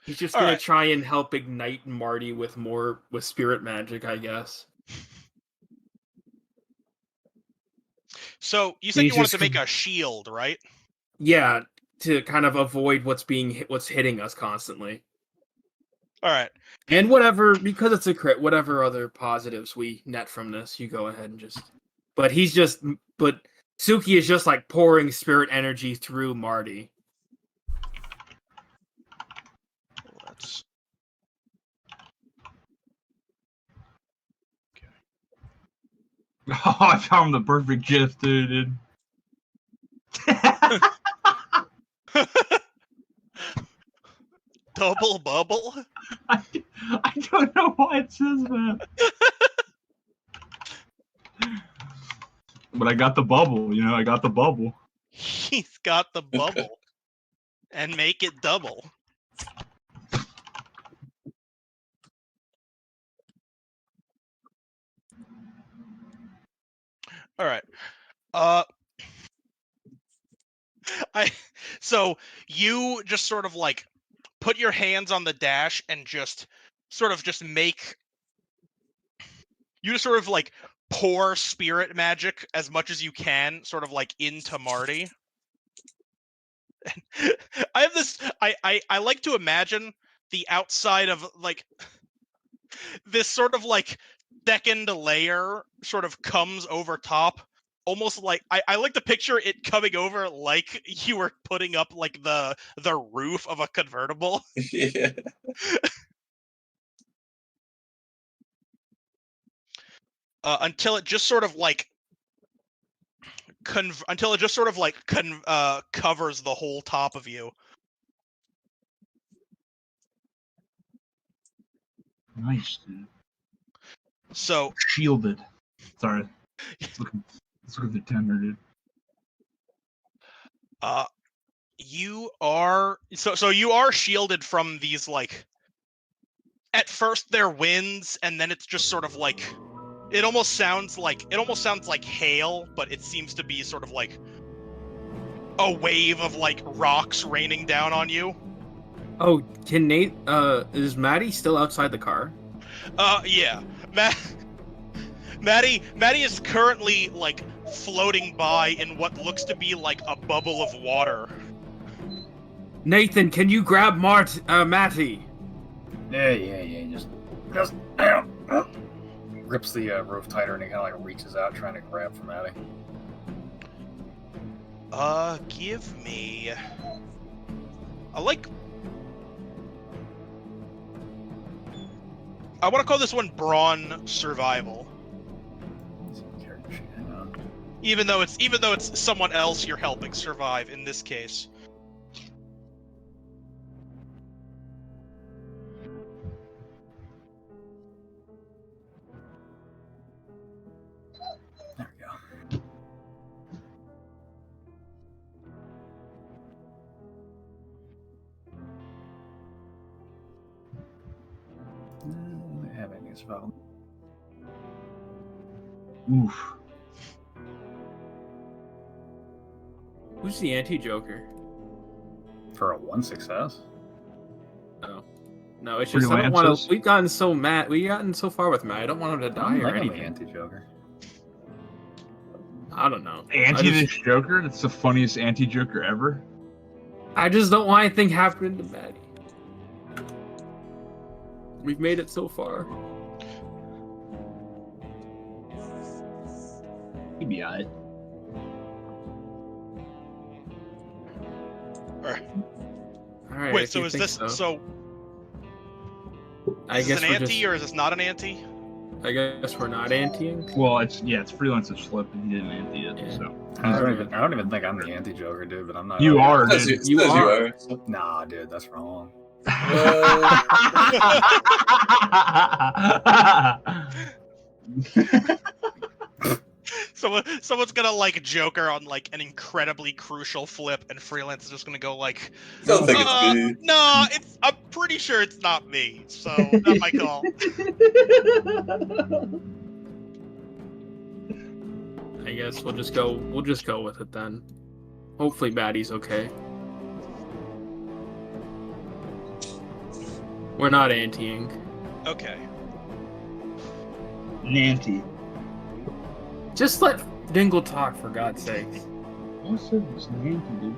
He's just going to try and help ignite Marty with spirit magic, I guess. So you said you wanted to make a shield, right? Yeah, to kind of avoid what's hitting us constantly. All right. And because it's a crit, whatever other positives we net from this, you go ahead and just. But Suki is just like pouring spirit energy through Marty. Oh, I found the perfect gif, dude. Double bubble? I don't know why it says that. But I got the bubble, I got the bubble. He's got the bubble. And make it double. All right. So you just sort of like put your hands on the dash and just make. You just sort of like pour spirit magic as much as you can, sort of like into Marty. I have this. I like to imagine the outside of like. this sort of like second layer sort of comes over top, almost like I like to picture it coming over like you were putting up like the roof of a convertible. Yeah. Until it just sort of like covers the whole top of you. Nice, dude. So Shielded. Sorry. Let's look at the tender, dude. you are you are shielded from these, like, at first they're winds, and then it's just sort of like it almost sounds like hail, but it seems to be sort of like a wave of like rocks raining down on you. Oh, can Nate? Is Matty still outside the car? Yeah. Matty is currently like floating by in what looks to be like a bubble of water. Nathan, can you grab Matty? Yeah. Just grips the roof tighter and he kind of like reaches out trying to grab for Matty. Give me. I want to call this one Brawn Survival. Even though it's someone else you're helping survive in this case. There we go. I don't have anything survival. Oof. Who's the anti-Joker? For a 1 success? Oh. No, it's just I don't want to. We've gotten so far with Matt. I don't want him to die or anything. The anti-Joker. I don't know. This Joker? That's the funniest anti-Joker ever. I just don't want anything happening to Matty. We've made it so far. He'd be alright. Alright. Wait, so is this so? Is this an ante or is this not an ante? I guess we're not anteing. Well, it's Freelancer's flip, and he didn't ante it. Yeah. So I don't even think I'm the anti-Joker, dude. But I'm not. You are, dude. You are. Nah, dude, that's wrong. Someone's gonna like Joker on like an incredibly crucial flip, and Freelance is just gonna go like, Don't think it's me. No, I'm pretty sure it's not me, so not my call. I guess we'll just go with it then. Hopefully Matty's okay. We're not anteing. Okay. Nanty. Just let Dingle talk, for God's sake. I said it's Nanty, dude.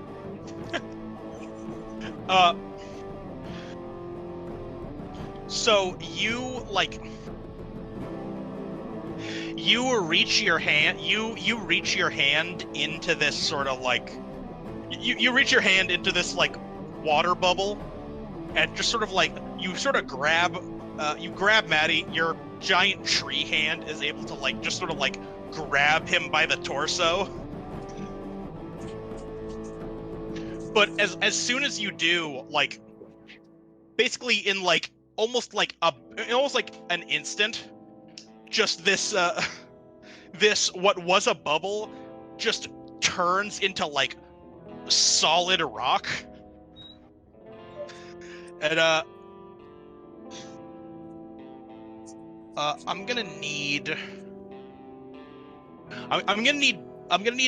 So you reach your hand. You reach your hand into this sort of like. You reach your hand into this like water bubble, and just sort of like you sort of grab. You grab Matty. Your giant tree hand is able to like just sort of like grab him by the torso. But as soon as you do, like, basically in like almost like an instant, just this what was a bubble just turns into like solid rock. And I'm gonna need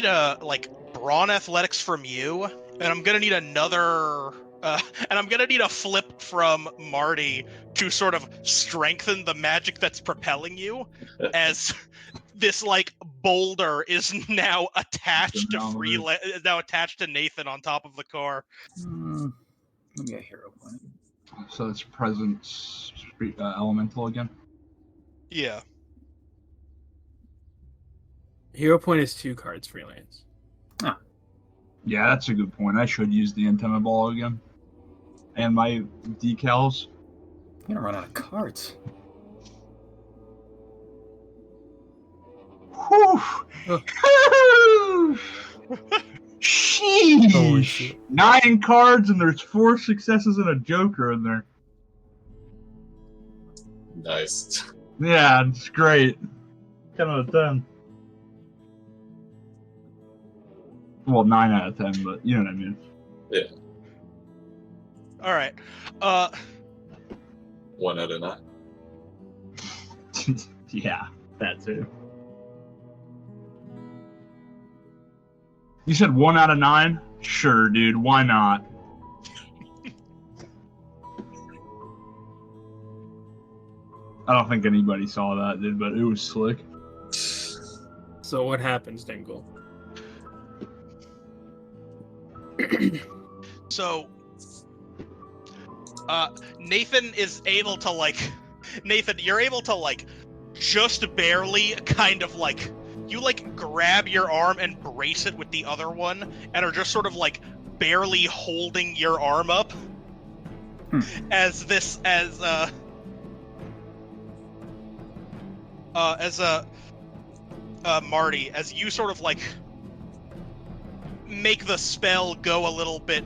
a like brawn athletics from you, and I'm gonna need another and I'm gonna need a flip from Marty to sort of strengthen the magic that's propelling you, as this like boulder is now attached to Nathan on top of the car. Let me get a hero point. So it's presence elemental again. Yeah. Hero point is 2 cards freelance. Yeah, that's a good point. I should use the antenna ball again. And my decals. You're gonna run out of cards. Whew. Oh. Sheesh. Holy shit. 9 cards and there's 4 successes and a joker in there. Nice. Yeah, it's great. 10 out of 10. Well, 9 out of 10, but you know what I mean. Yeah. All right. 1 out of 9. Yeah, that too. You said 1 out of 9? Sure, dude. Why not? I don't think anybody saw that, dude, but it was slick. So what happens, Dingle? So, Nathan is able to Nathan, you're able to just barely kind of you grab your arm and brace it with the other one, and are just sort of barely holding your arm up as Marty, as you sort of make the spell go a little bit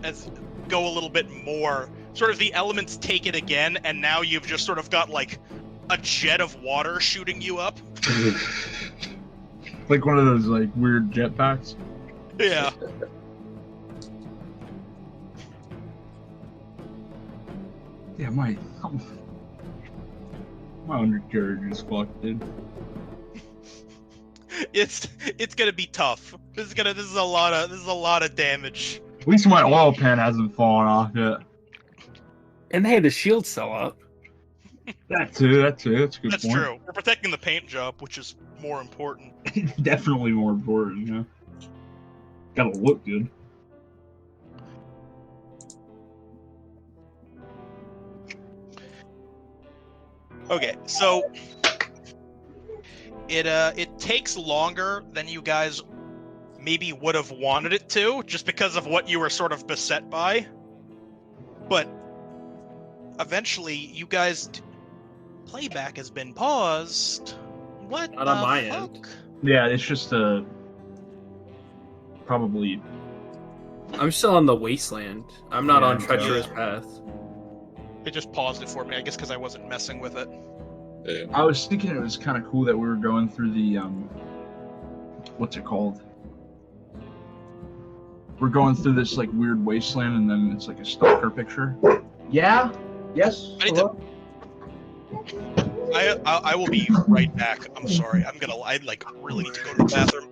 more. Sort of the elements take it again, and now you've just sort of got a jet of water shooting you up. Like one of those weird jetpacks. Yeah. Yeah, my undercarriage is fucked, dude. It's gonna be tough. This is a lot of damage. At least my oil pan hasn't fallen off yet. And hey, the shield cell up. That too. That's a good point. That's true. We're protecting the paint job, which is more important. Definitely more important, you know. Gotta look good. Okay, so it takes longer than you guys maybe would have wanted it to, just because of what you were sort of beset by. But eventually, you guys playback has been paused. What? Not on my end. Yeah, it's just probably. I'm still on the wasteland. I'm not on Yeah, treacherous path. It just paused it for me, I guess, because I wasn't messing with it. Yeah. I was thinking it was kind of cool that we were going through the what's it called? We're going through this weird wasteland, and then it's a stalker picture. Yeah. Yes. I need to- I will be right back. I'm sorry. I really need to go to the bathroom.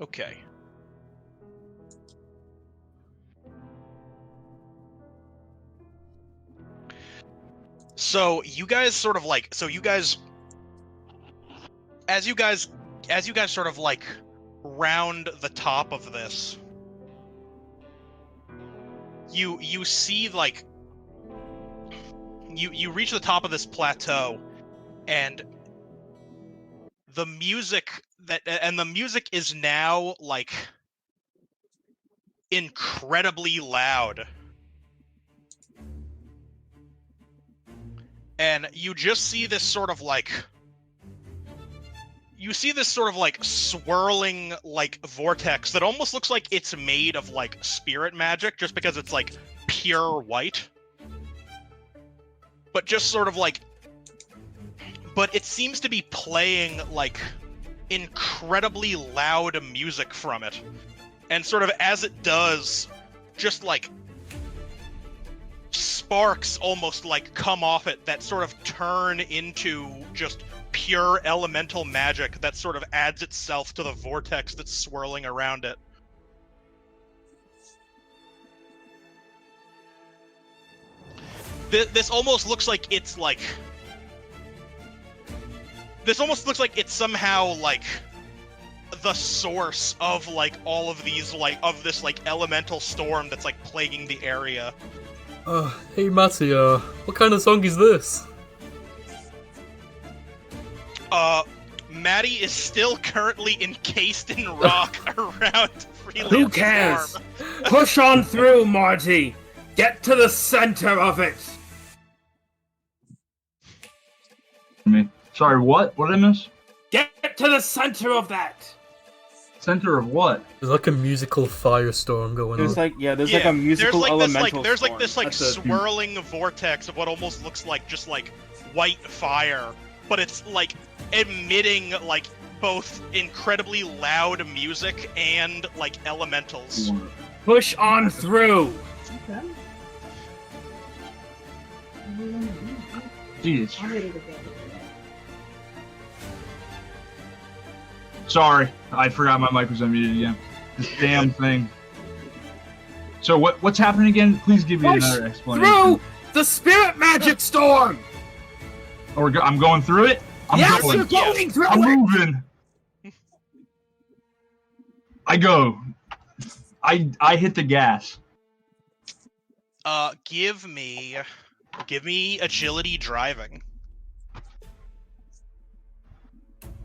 Okay. So you guys sort of as you guys sort of round the top of this, you see you reach the top of this plateau, and the music is now incredibly loud. And you just see this sort of swirling vortex that almost looks like it's made of spirit magic, just because it's pure white. But just sort of but it seems to be playing incredibly loud music from it. And sort of as it does, just sparks almost come off it that sort of turn into just pure elemental magic that sort of adds itself to the vortex that's swirling around it. This almost looks like it's like... This almost looks like it's somehow, like, the source of, like, all of these, like, of this, like, elemental storm that's, like, plaguing the area. Hey Matty, what kind of song is this? Matty is still currently encased in rock around Freeland's Who cares? farm. Push on through, Marty! Get to the center of it! Me. Sorry, what? What did I miss? Get to the center of that! Center of what? There's like a musical firestorm going There's on. like, there's like a musical there's elemental there's like storm. this like That's a- swirling vortex of what almost looks like just like white fire, but it's like emitting like both incredibly loud music and like elementals. Push on through! Jeez. Sorry, I forgot my mic was unmuted again. This damn thing. So what's happening again? Please give me Push another explanation. through the spirit magic storm! I'm going through it? Yes, going. you're going through I'm it! moving. I go. I hit the gas. Give me agility driving.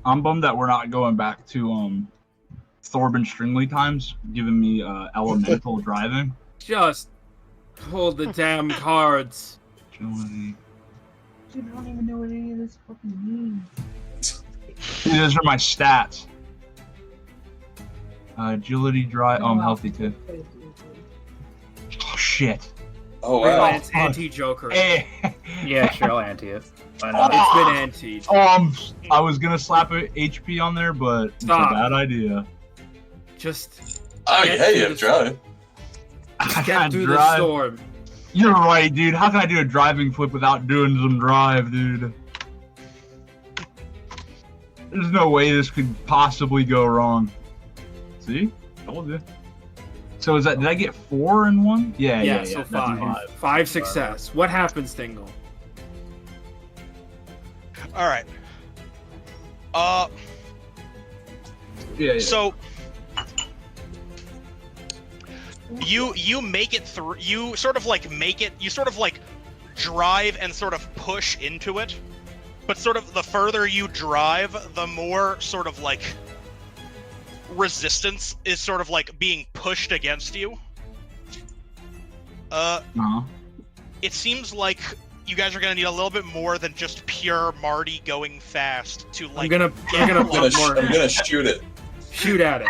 I'm bummed that we're not going back to Thorben Stringley times, giving me elemental driving. Just hold the damn cards. Agility. Dude, I don't even know what any of this fucking means. These are my stats. Agility drive. Oh, I'm healthy too. Oh shit. Oh wow. It's anti-Joker. Eh. Yeah, sure, I'll anti it. Why not? It's been antied. I was gonna slap a HP on there, but it's a Stop. bad idea. Just Oh Get yeah, you through have the- drive. I get can't through the drive. storm. You're right, dude. How can I do a driving flip without doing some drive, dude? There's no way this could possibly go wrong. See? Told you. So is that? Did I get 4 in one? Yeah. So that's 5. 5 success. What happens, Dingle? All right. Yeah. So you make it through. You sort of like make it. You sort of like drive and sort of push into it. But sort of the further you drive, the more sort of like resistance is sort of like being pushed against you. Uh-huh. It seems like you guys are gonna need a little bit more than just pure Marty going fast to like. I'm gonna put more. I'm gonna shoot it. Shoot at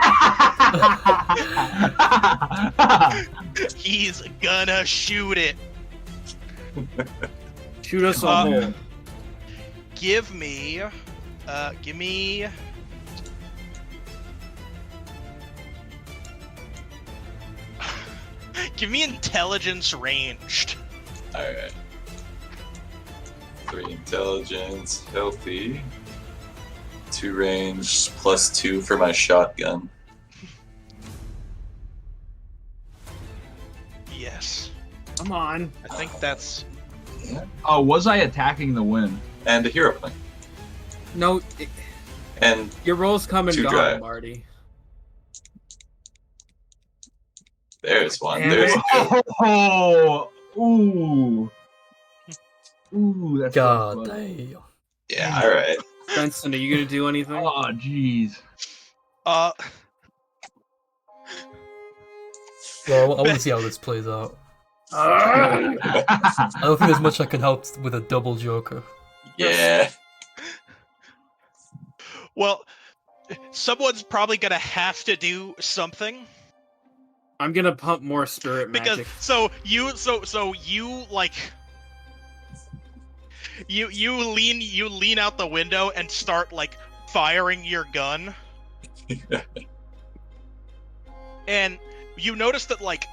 it. He's gonna shoot it. Shoot us a hole. Give me give me intelligence ranged. Alright. 3 intelligence, healthy. 2 range, +2 for my shotgun. Yes. Come on. I think that's Oh, was I attacking the wind? And a hero point. No, And your rolls come and 2 gone, drive. Marty. there's one. Damn There's it. two. Oh, ooh, that's God so funny. damn. Yeah, alright. Benson, are you gonna do anything? Oh, jeez. Well, I want to see how this plays out. I don't think there's much I can help with a double Joker. Yeah. well. Someone's probably gonna have to do something I'm gonna pump more spirit because magic. so you like you lean out the window and start like firing your gun. And you notice that like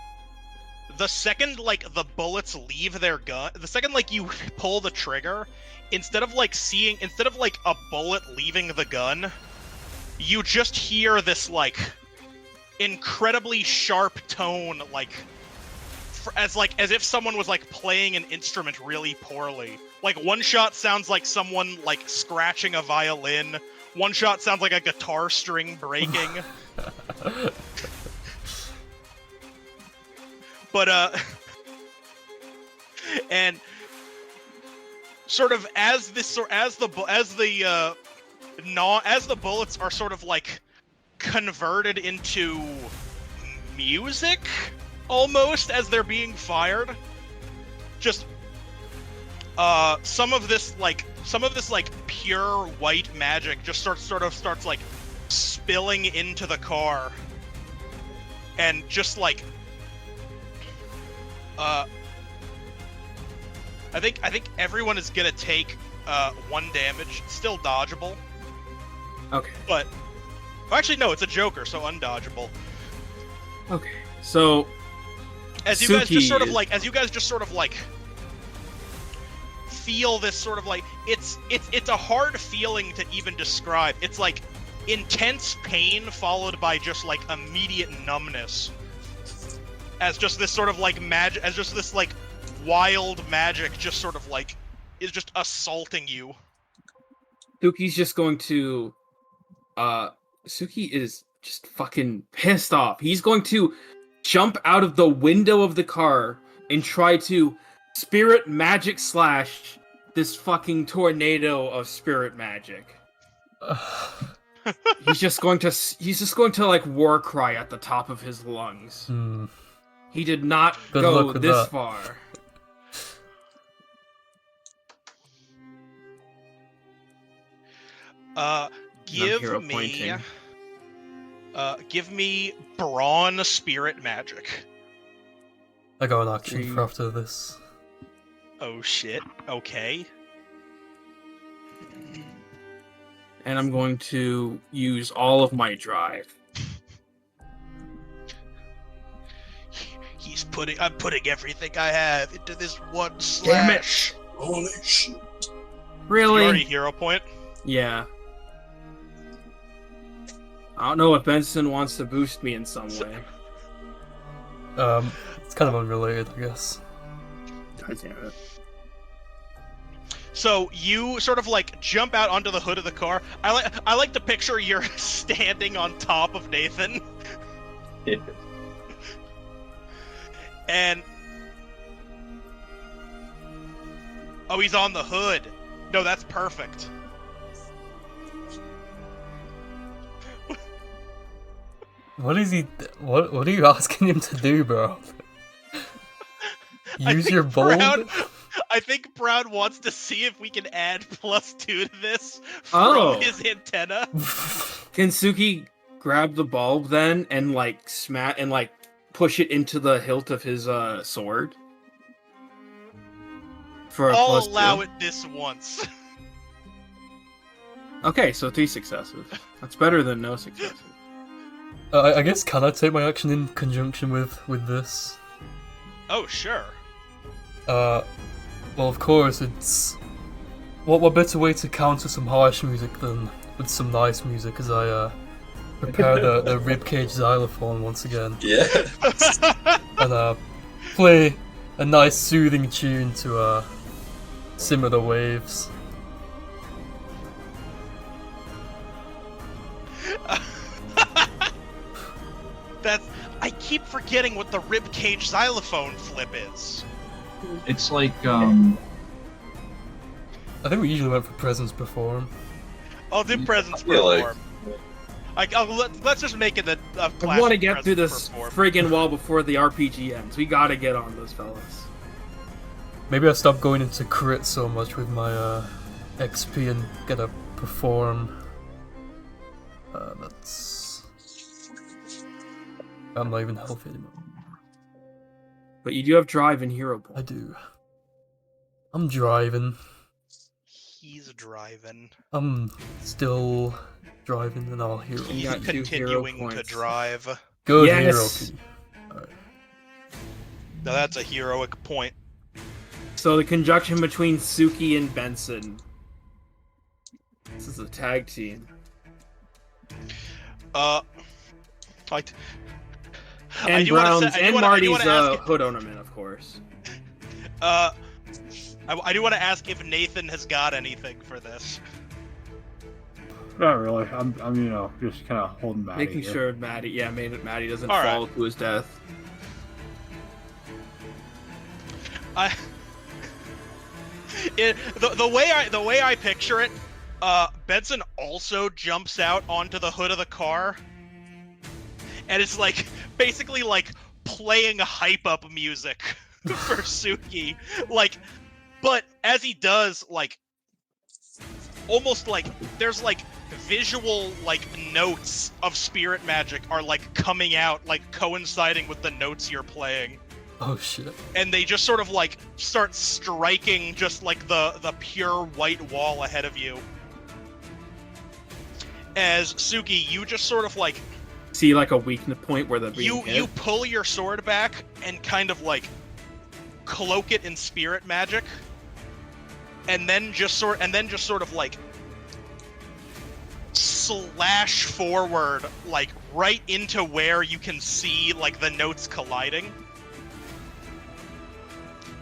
the second like the bullets leave their gun, the second like you pull the trigger, instead of like a bullet leaving the gun, you just hear this like incredibly sharp tone, like as if someone was like playing an instrument really poorly. Like one shot sounds like someone like scratching a violin, one shot sounds like a guitar string breaking. But and sort of as the bullets are sort of like converted into music almost as they're being fired, just some of this pure white magic just starts like spilling into the car, and just like I think everyone is gonna take 1 damage. It's still dodgeable. Okay. But actually no, it's a joker, so undodgeable. Okay. So as you guys just sort of like feel this sort of like it's a hard feeling to even describe. It's like intense pain followed by just like immediate numbness. As just this sort of like magic, as just this like wild magic just sort of like is just assaulting you. Suki's just going to Suki is just fucking pissed off. He's going to jump out of the window of the car and try to spirit magic slash this fucking tornado of spirit magic. He's just going to like war cry at the top of his lungs. He did not go this far. Give me brawn spirit magic. I got an action for after this. Oh shit. Okay. And I'm going to use all of my drive. I'm putting everything I have into this one slash. Holy shit. Really? You already hero point? Yeah. I don't know if Benson wants to boost me in some way. It's kind of unrelated, I guess. God damn it. So you sort of like jump out onto the hood of the car. I like to picture you're standing on top of Nathan. Yeah. And oh, he's on the hood. No, that's perfect. What is he? What are you asking him to do, bro? Use your bold. I think Brown wants to see if we can add +2 to this from his antenna. Can Suki grab the bulb then and like smack and like push it into the hilt of his sword? For a I'll +2? allow it this once. Okay, so 3 successes. That's better than no successes. I guess can I take my action in conjunction with this? Oh sure. Well, of course, it's... What better way to counter some harsh music than with some nice music as I prepare the ribcage xylophone once again. Yeah. And play a nice soothing tune to simmer the waves. I keep forgetting what the ribcage xylophone flip is. It's like, I think we usually went for presents perform. I'll do presents feel like- perform. Let's just make it a classic. I want to get through presents this perform. friggin' wall before the RPG ends. We gotta get on those fellas. Maybe I stop going into crit so much with my XP and get a perform. That's... I'm not even healthy anymore. But you do have drive and hero point. I do. I'm driving. He's driving. I'm still driving and I'll hero. He's got 2 hero continuing to points. drive. Good Yes! hero key. Alright. Now that's a heroic point. So the conjunction between Suki and Benson. This is a tag team. Like, And Brown's and Marty's hood ornament, of course. I do want to ask if Nathan has got anything for this. Not really. I'm just kind of holding Matty. Making here. sure Matty doesn't All fall right. to his death. The way I picture it, Benson also jumps out onto the hood of the car, and it's like basically like playing hype up music for Suki, like, but as he does, like, almost like there's like visual like notes of spirit magic are like coming out, like coinciding with the notes you're playing. Oh shit. And they just sort of like start striking just like the pure white wall ahead of you. As Suki, you just sort of like see like a weak point where the you pull your sword back and kind of like cloak it in spirit magic, and then just sort of like slash forward like right into where you can see like the notes colliding.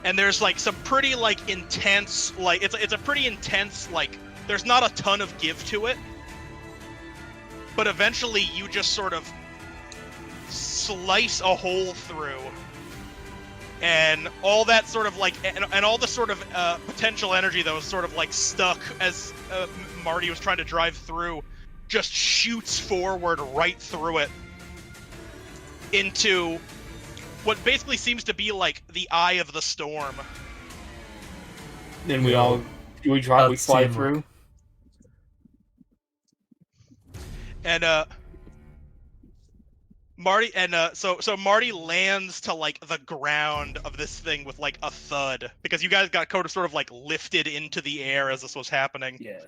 And there's like some pretty like intense, like it's a pretty intense, like there's not a ton of give to it, but eventually you just sort of slice a hole through, and all that sort of like and all the sort of potential energy that was sort of like stuck as Marty was trying to drive through just shoots forward right through it into what basically seems to be like the eye of the storm. Then we fly through. And Marty so Marty lands to like the ground of this thing with like a thud, because you guys got sort of like lifted into the air as this was happening. Yeah.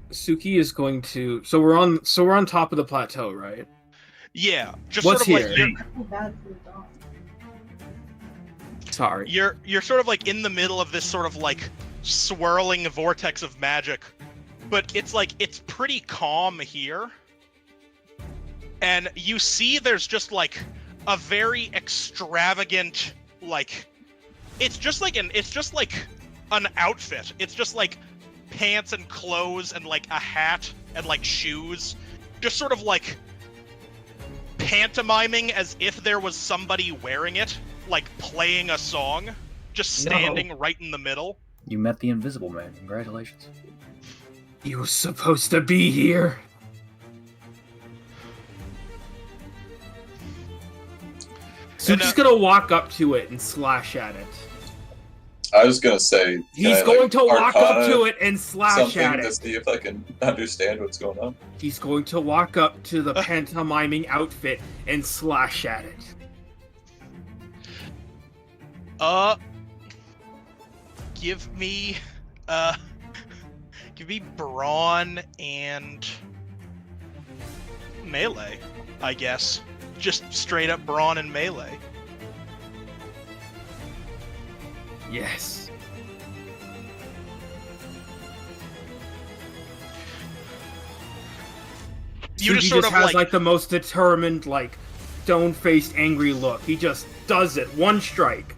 Suki is going to. So we're on top of the plateau, right? Yeah, just What's sort of here? like Sorry. you're sort of like in the middle of this sort of like swirling vortex of magic, but it's like it's pretty calm here. And you see there's just like a very extravagant, like it's just like an outfit. It's just like pants and clothes and like a hat and like shoes, just sort of like pantomiming as if there was somebody wearing it, like playing a song, just standing right in the middle. You met the Invisible Man. Congratulations. You were supposed to be here. So And, just gonna walk up to it and slash at it. I was gonna say He's going to walk up to it and slash at something to it. see if I can understand what's going on. He's going to walk up to the pantomiming outfit and slash at it. Give me brawn and melee, I guess. Just straight up brawn and melee. Yes. You Suki just sort just of has like the most determined, like stone-faced, angry look. He just does it. One strike.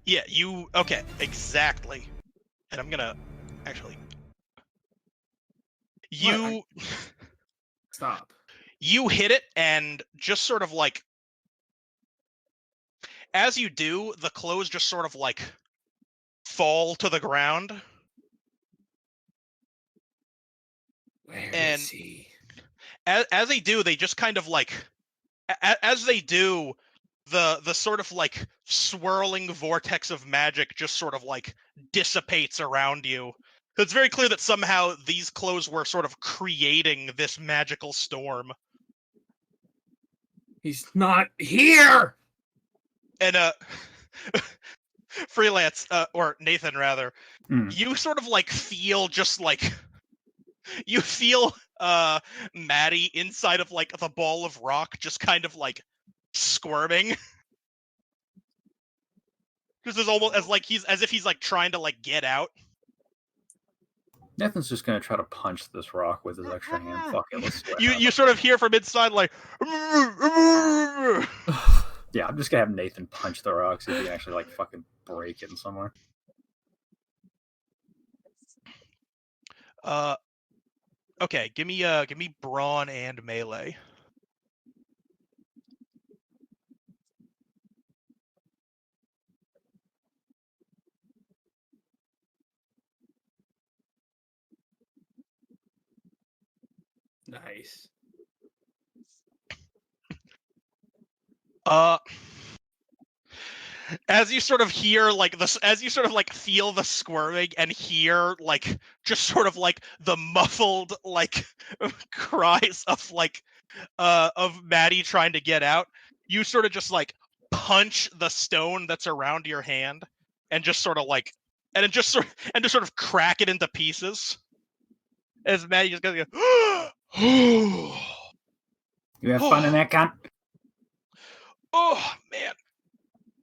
Yeah, okay, exactly. And I'm gonna actually Stop. You hit it, and just sort of like as you do, the clothes just sort of like fall to the ground. Where And is he? As they do, they just kind of like as they do, the sort of like swirling vortex of magic just sort of like dissipates around you. So it's very clear that somehow these clothes were sort of creating this magical storm. He's not here. And Freelance, or Nathan rather, you sort of like feel just like you feel Matty inside of like the ball of rock just kind of like squirming. Just as if he's like trying to like get out. Nathan's just gonna try to punch this rock with his extra hand. Fuck it, let's sweat. You sort of hear from inside like. Yeah, I'm just gonna have Nathan punch the rock, see if he can actually like fucking break it somewhere. Okay, give me brawn and melee. Nice. As you sort of hear like this, as you sort of like feel the squirming and hear like just sort of like the muffled like cries of Matty trying to get out, you sort of just like punch the stone that's around your hand and just sort of like just sort of crack it into pieces. As Matty just goes, You have fun in that, cunt? oh man,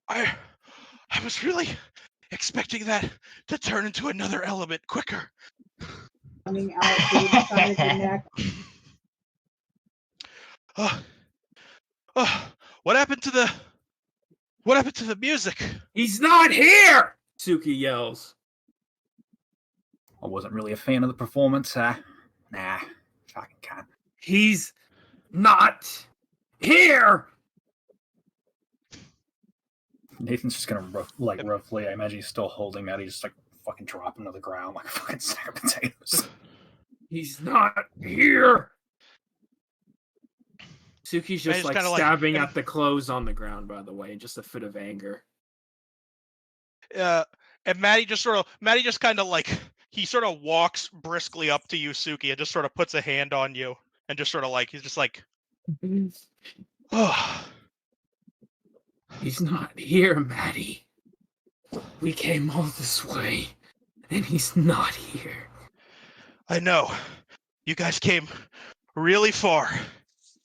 I was really expecting that to turn into another element quicker. Coming out through the side of the neck. What happened to the music? He's not here! Suki yells. I wasn't really a fan of the performance, Nah, fucking cunt. He's not here! Nathan's just gonna roughly, I imagine he's still holding that, he's just like fucking dropping to the ground like a fucking sack of potatoes. He's not here! Suki's just like stabbing at the clothes on the ground, by the way, in just a fit of anger. And Matty just kind of like, he sort of walks briskly up to you, Suki, and just sort of puts a hand on you, and just sort of like, he's just like, oh. He's not here, Matty. We came all this way, and he's not here. I know. You guys came really far.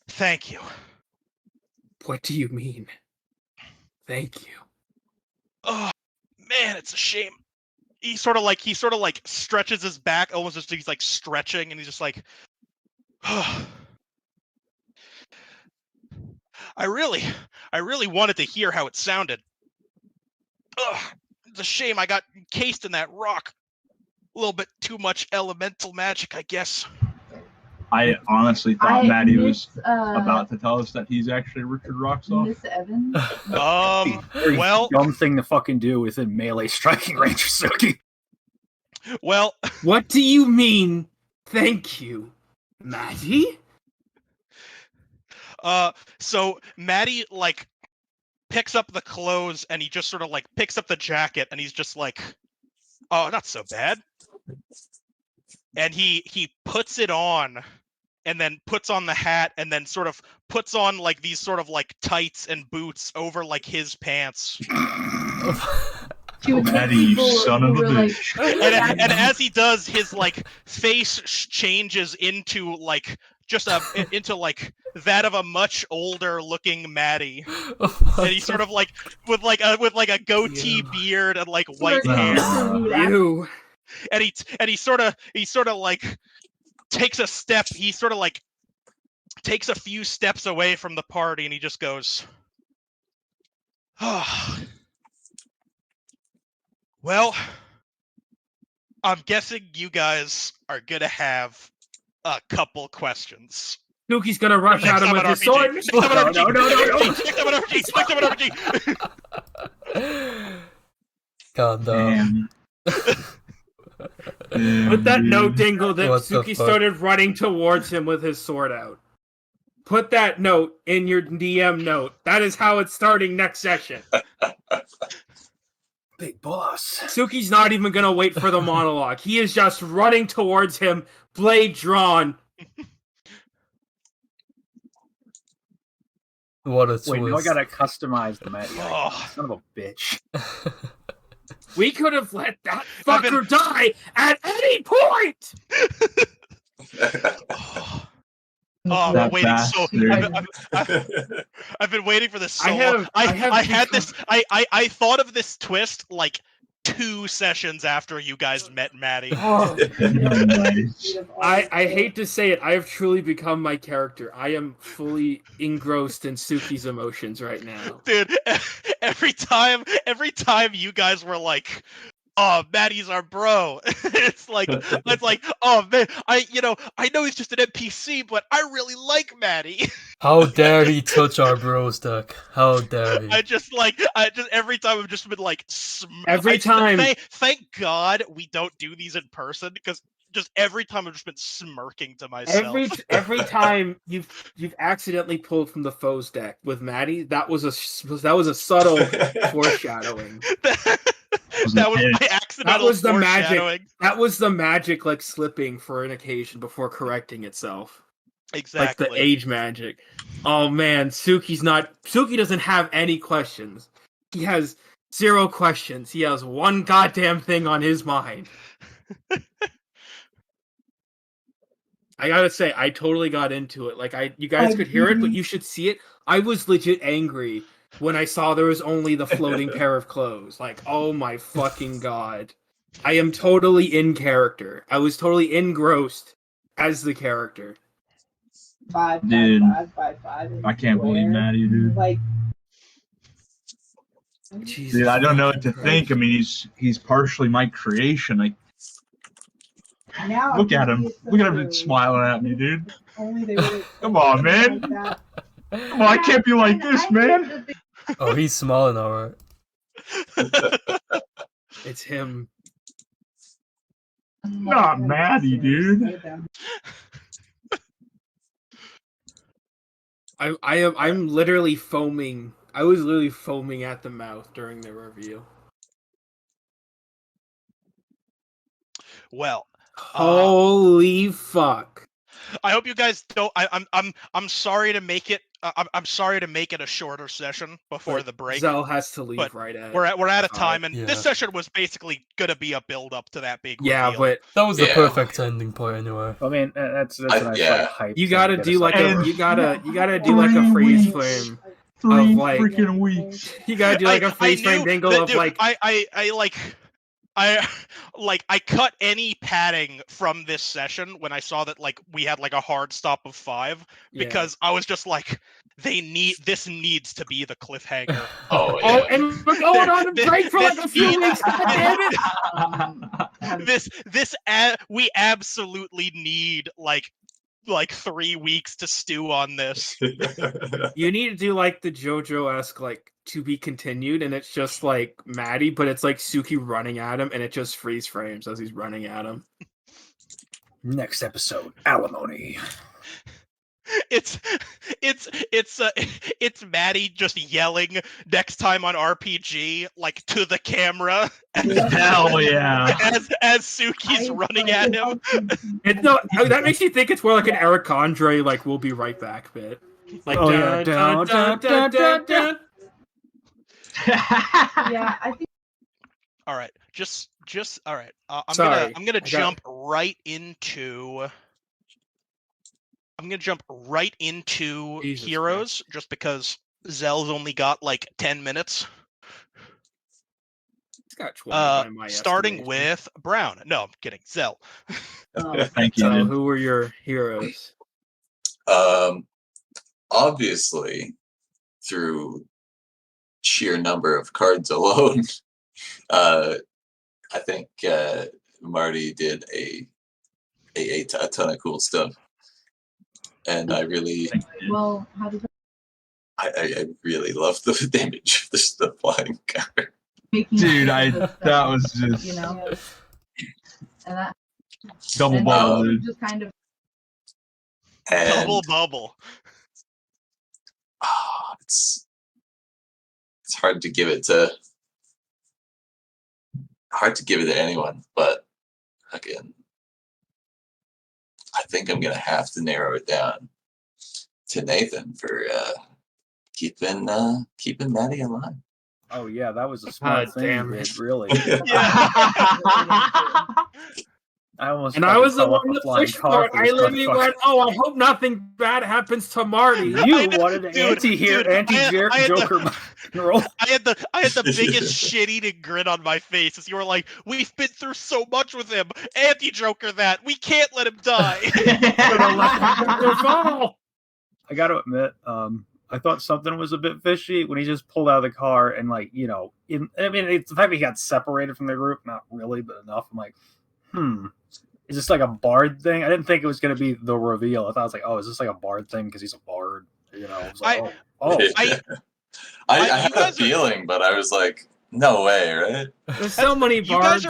Thank you. What do you mean? Thank you. Oh, man, it's a shame. He sort of like stretches his back, almost as if he's like stretching, and he's just like, oh. I really wanted to hear how it sounded. Ugh, it's a shame I got encased in that rock. A little bit too much elemental magic, I guess. I honestly thought Matty was about to tell us that he's actually Richard Roxoff. Miss Evans. Well, dumb thing to fucking do within melee striking range, Suki. Well, what do you mean? Thank you, Matty. So Matty like picks up the clothes and he just sort of like picks up the jacket and he's just like, oh, not so bad. And he puts it on and then puts on the hat and then sort of puts on like these sort of like tights and boots over like his pants. Matty, you son of a bitch. And as he does, his like face changes into like into like that of a much older looking Matty. And he's sort of like with like a goatee beard and like white hair. You. And he sort of like takes a step. He sort of like takes a few steps away from the party and he just goes, oh. Well, I'm guessing you guys are gonna have a couple questions. Nuki's gonna rush at him with his sword. God, Put that note, Dingle, that What Suki started running towards him with his sword out. Put that note in your DM note. That is how it's starting next session. Big boss. Suki's not even gonna wait for the monologue. He is just running towards him, blade drawn. What a twist. Wait, no, I gotta customize the Matty. Oh. Son of a bitch. We could have let that fucker die at any point! Oh, That I'm waiting so. bastard. I've been waiting for this so I have- long. I have I had become- this. I thought of this twist like 2 sessions after you guys met Matty. Oh, Nice. I hate to say it, I have truly become my character. I am fully engrossed in Suki's emotions right now. Dude, every time you guys were like, "Oh, Matty's our bro," it's like, "Oh man, I know he's just an NPC, but I really like Matty." How dare he touch our bros deck? How dare he? I just every time I've just been like, Every time- Thank God we don't do these in person because just every time I've just been smirking to myself. Every time you've accidentally pulled from the foes deck with Matty, that was a subtle foreshadowing. That was my accidental That was the foreshadowing. magic. That was the magic, like slipping for an occasion before correcting itself. Exactly. Like the age magic. Oh man, Suki doesn't have any questions. He has 0 questions. He has one goddamn thing on his mind. I gotta say, I totally got into it. Like you guys could hear it, but you should see it. I was legit angry when I saw there was only the floating pair of clothes. Like, oh my fucking god. I am totally in character. I was totally engrossed as the character. Dude, 5. I can't believe Matty, dude. Like, Jesus Dude, I don't know what to fucking think. I mean, he's partially my creation. Like, now look at I'm him. used to Look at him the- smiling at me, dude. Only they would Come on, man. like that. Come on, I can't be like this, man. Oh, he's smiling alright. It's him. Not Matty, dude. I'm literally foaming. I was literally foaming at the mouth during the reveal. Well, Holy fuck. I hope you guys don't. I'm sorry to make it. I'm sorry to make it a shorter session before But the break. Zell has to leave but right at. We're out of time, and Yeah. this session was basically gonna be a build up to that big. Yeah, reveal. but That was the Yeah. perfect ending point anyway. I mean, that's a nice yeah. like hype. you to gotta get do us like up a there. you gotta do like a freeze frame. 3 like- freaking weeks. You gotta do like a freeze I frame knew dingle that, of dude, like I cut any padding from this session when I saw that like we had like a hard stop of 5 yeah. because I was just like this needs to be the cliffhanger. Oh, Oh, yeah. and we're going on a This- break for like this a few needs- weeks. God damn it! We absolutely need like 3 weeks to stew on this. You need to do like the JoJo-esque like to be continued, and it's just like Matty, but it's like Suki running at him, and it just freeze frames as he's running at him. Next episode, alimony. It's Matty just yelling next time on RPG like to the camera Hell yeah. as Suki's running at him. That makes you think it's more like an Eric Andre like "We'll be right back" bit. Like Oh, yeah. dun, dun, dun, dun, dun. Yeah, I think All right, just all right. I'm Sorry, gonna I got- jump right into. I'm gonna jump right into Jesus heroes just because Zell's only got like 10 minutes. He's got 20 by my Starting estimation. with Brown. No, I'm kidding. Zell. Thank you. So, dude. who were your heroes? Obviously, through sheer number of cards alone, I think Marty did a ton of cool stuff, and I really, well, how does that I really love the image of the flying card. make you Dude, feel that was just you know? And that double and bubble, you dude. just kind of And Double bubble. it's hard to give it to anyone, but again, I think I'm gonna have to narrow it down to Nathan for keeping Matty alive. Oh yeah, that was a smart thing. damn you it. did, really. I almost And I was the fell off one a that flying pushed car for it. I literally went, "Oh, I hope nothing bad happens to Marty." You wanted an Dude, anti-Joker roll. I had the biggest shit-eating grin on my face as you were like, "We've been through so much with him, anti-Joker that we can't let him die." I got to admit, I thought something was a bit fishy when he just pulled out of the car and, like, you know, it's the fact that he got separated from the group, not really, but enough. I'm like, is this like a bard thing? I didn't think it was going to be the reveal. I thought it was like, oh, is this like a bard thing because he's a bard? You know, I was like, I had a feeling, but I was like, no way, right? There's so many bards.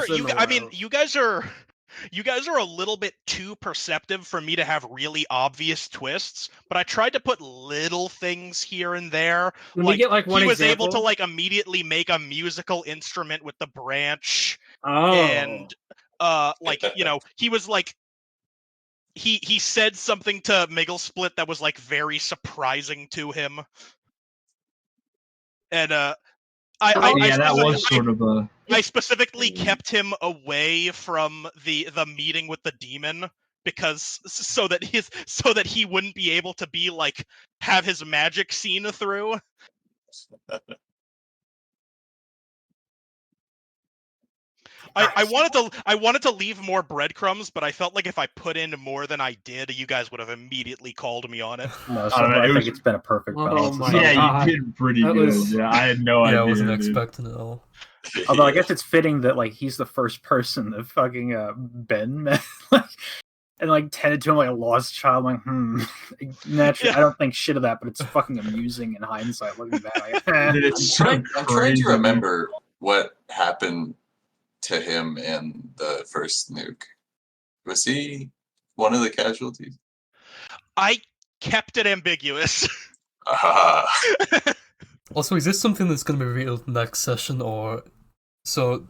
You guys are a little bit too perceptive for me to have really obvious twists, but I tried to put little things here and there. Can we get, like, one he was example? able to, like, immediately make a musical instrument with the branch. Oh. And like, you know, he was like he said something to Migglesplit that was, like, very surprising to him. And I specifically kept him away from the meeting with the demon because so that he wouldn't be able to be like have his magic seen through. I wanted to leave more breadcrumbs, but I felt like if I put in more than I did, you guys would have immediately called me on it. No, I think it's been a perfect balance. Yeah, you did pretty good. Yeah, I had no idea. I wasn't expecting it at all. Although I guess it's fitting that, like, he's the first person that fucking Ben met, and, like, tended to him like a lost child. I'm like, naturally, yeah. I don't think shit of that, but it's fucking amusing in hindsight looking back. I'm trying to remember what happened to him in the first nuke. Was he one of the casualties? I kept it ambiguous. Also, is this something that's going to be revealed next session, or so?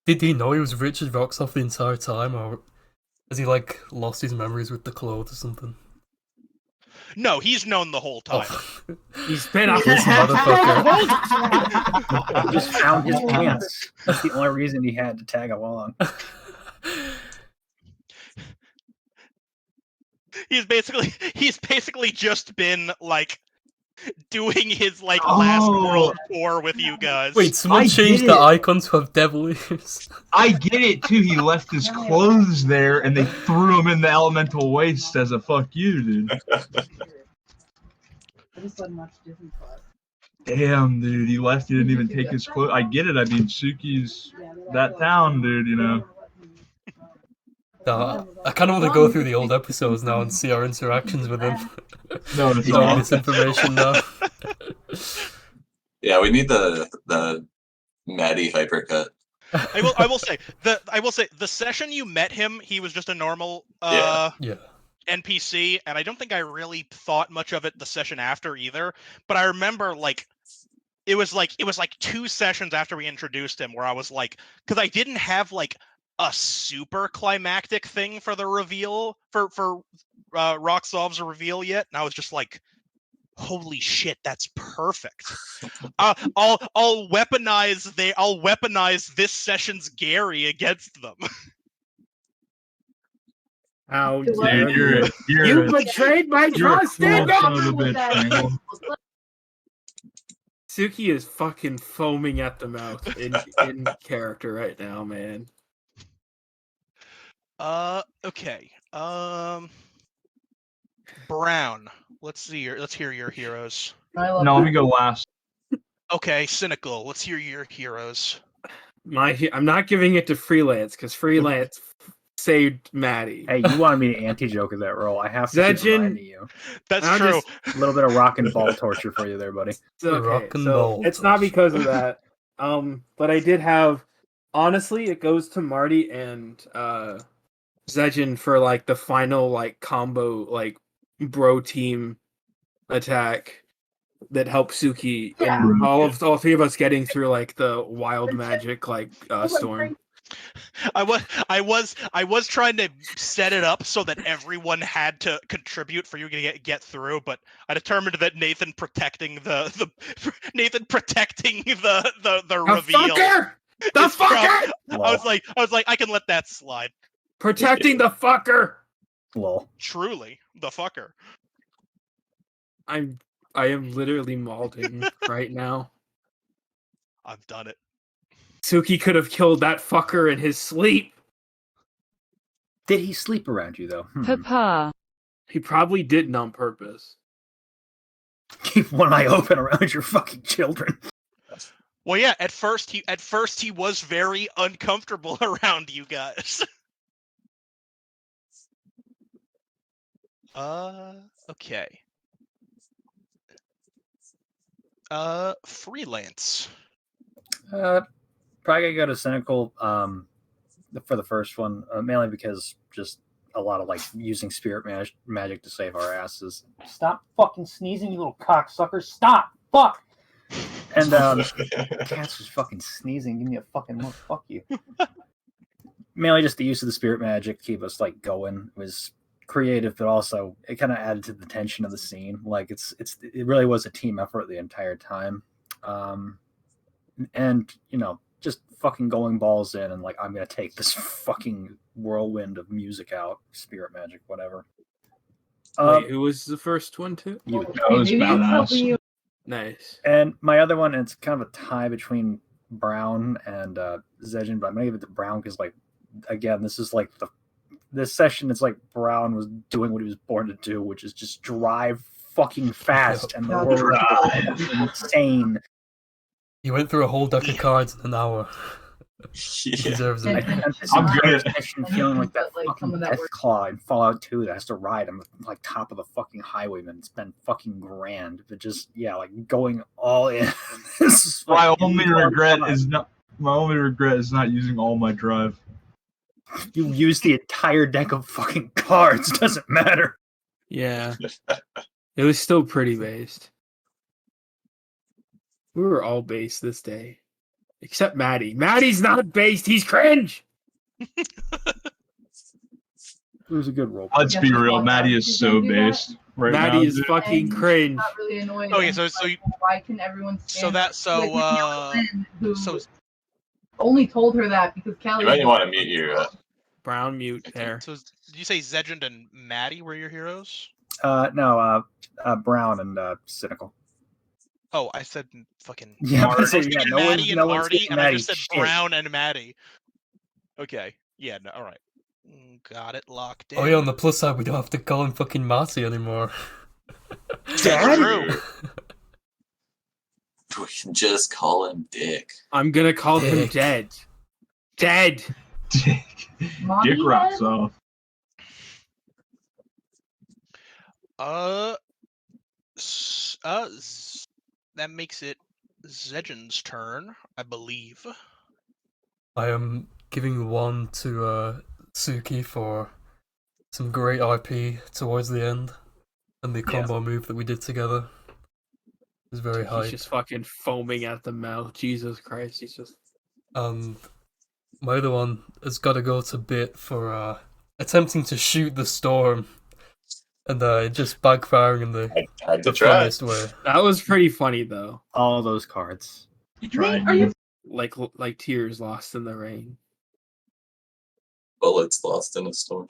Did he know he was Richard Roxoff the entire time, or has he, like, lost his memories with the clothes or something? No, he's known the whole time. Oh. He's been a this motherfucker. He just found his pants. That's the only reason he had to tag along. He's basically just been, like, doing his, like, last world tour with you guys. Wait, someone changed the icon to have devil ears. I get it too. He left his clothes there, and they threw him in the elemental waste as a fuck you, dude. Damn, dude, he left. He didn't even take his clothes. I get it. I mean, Suki's that town, dude. You know. I kind of want to go through the old episodes now and see our interactions with him. No, it's all this information now. Yeah, we need the Matty hypercut. I will say the session you met him, he was just a normal NPC, and I don't think I really thought much of it the session after either. But I remember, like, it was like 2 sessions after we introduced him where I was like, because I didn't have like a super climactic thing for the reveal for Roxov's reveal yet, and I was just like, holy shit, that's perfect. I'll weaponize this session's Gary against them. How dare you? You betrayed my trust. Stand up! Suki is fucking foaming at the mouth in character right now, man. Okay. Brown. Let's hear your heroes. No, let me go last. Okay, Cynical. Let's hear your heroes. I'm not giving it to Freelance because Freelance saved Matty. Hey, you wanted me to anti-Joker that role. I have to keep reminding you. That's true. A little bit of rock and ball torture for you there, buddy. It's not because of that. But I did have, honestly, it goes to Marty and Zejin for like the final like combo like bro team attack that helped Suki and all 3 of us getting through like the wild magic like storm. I was trying to set it up so that everyone had to contribute for you to get through, but I determined that Nathan protecting the reveal. The fucker! I was like, I can let that slide. Protecting the fucker. Lol. Truly, the fucker. I am literally malding right now. I've done it. Suki could have killed that fucker in his sleep. Did he sleep around you, though? Papa. He probably didn't on purpose. Keep one eye open around your fucking children. Well, yeah. At first, he was very uncomfortable around you guys. Okay. Freelance. Probably gonna go to cynical. For the first one, mainly because just a lot of like using spirit magic to save our asses. Stop fucking sneezing, you little cocksucker! Stop! Fuck! And cat's just fucking sneezing. Give me a fucking look. Fuck you. Mainly just the use of the spirit magic to keep us like going. It was creative, but also it kind of added to the tension of the scene. Like it really was a team effort the entire time. And you know, just fucking going balls in and like, I'm gonna take this fucking whirlwind of music out, spirit magic, whatever. Wait, who was the first one too? You. That was badass. Nice. And my other one, it's kind of a tie between Brown and Zedgen, but I'm gonna give it to Brown because, like, again, this is like this session is like Brown was doing what he was born to do, which is just drive fucking fast, and the world is insane. He went through a whole deck of cards in an hour. He deserves it. I'm good. Feeling like that fucking Deathclaw in Fallout 2 that has to ride on the like top of the fucking highwayman. It's been fucking grand, but just like going all in. My only regret is not using all my drive. You use the entire deck of fucking cards. Doesn't matter. Yeah, it was still pretty based. We were all based this day. Except Matty. Matty's not based. He's cringe. It was a good role. Let's be real. Matty is so based right now. Matty is fucking cringe. Not really annoyed. Okay, so you, why can everyone stand so only told her that because Callie. You might want to mute your. Brown mute there. So did you say Zedgen and Matty were your heroes? No, Brown and Cynical. Oh, I said fucking Yeah, Marty. Matty and Marty, and I just said Brown and Matty. Okay, yeah, no, all right, got it locked in. Oh yeah, on the plus side, we don't have to call him fucking Matty anymore. That's true. We can just call him Dick. I'm gonna call him Dead. Dead. Dick rocks off. That makes it Zedgen's turn, I believe. I am giving one to Suki for some great IP towards the end, and the combo move that we did together. It was very hype. He's just fucking foaming at the mouth. Jesus Christ, he's just... My other one has got to go to Bit for attempting to shoot the storm, and just backfiring in the funniest way. That was pretty funny, though. All those cards. You tried. Like tears lost in the rain. Bullets lost in a storm.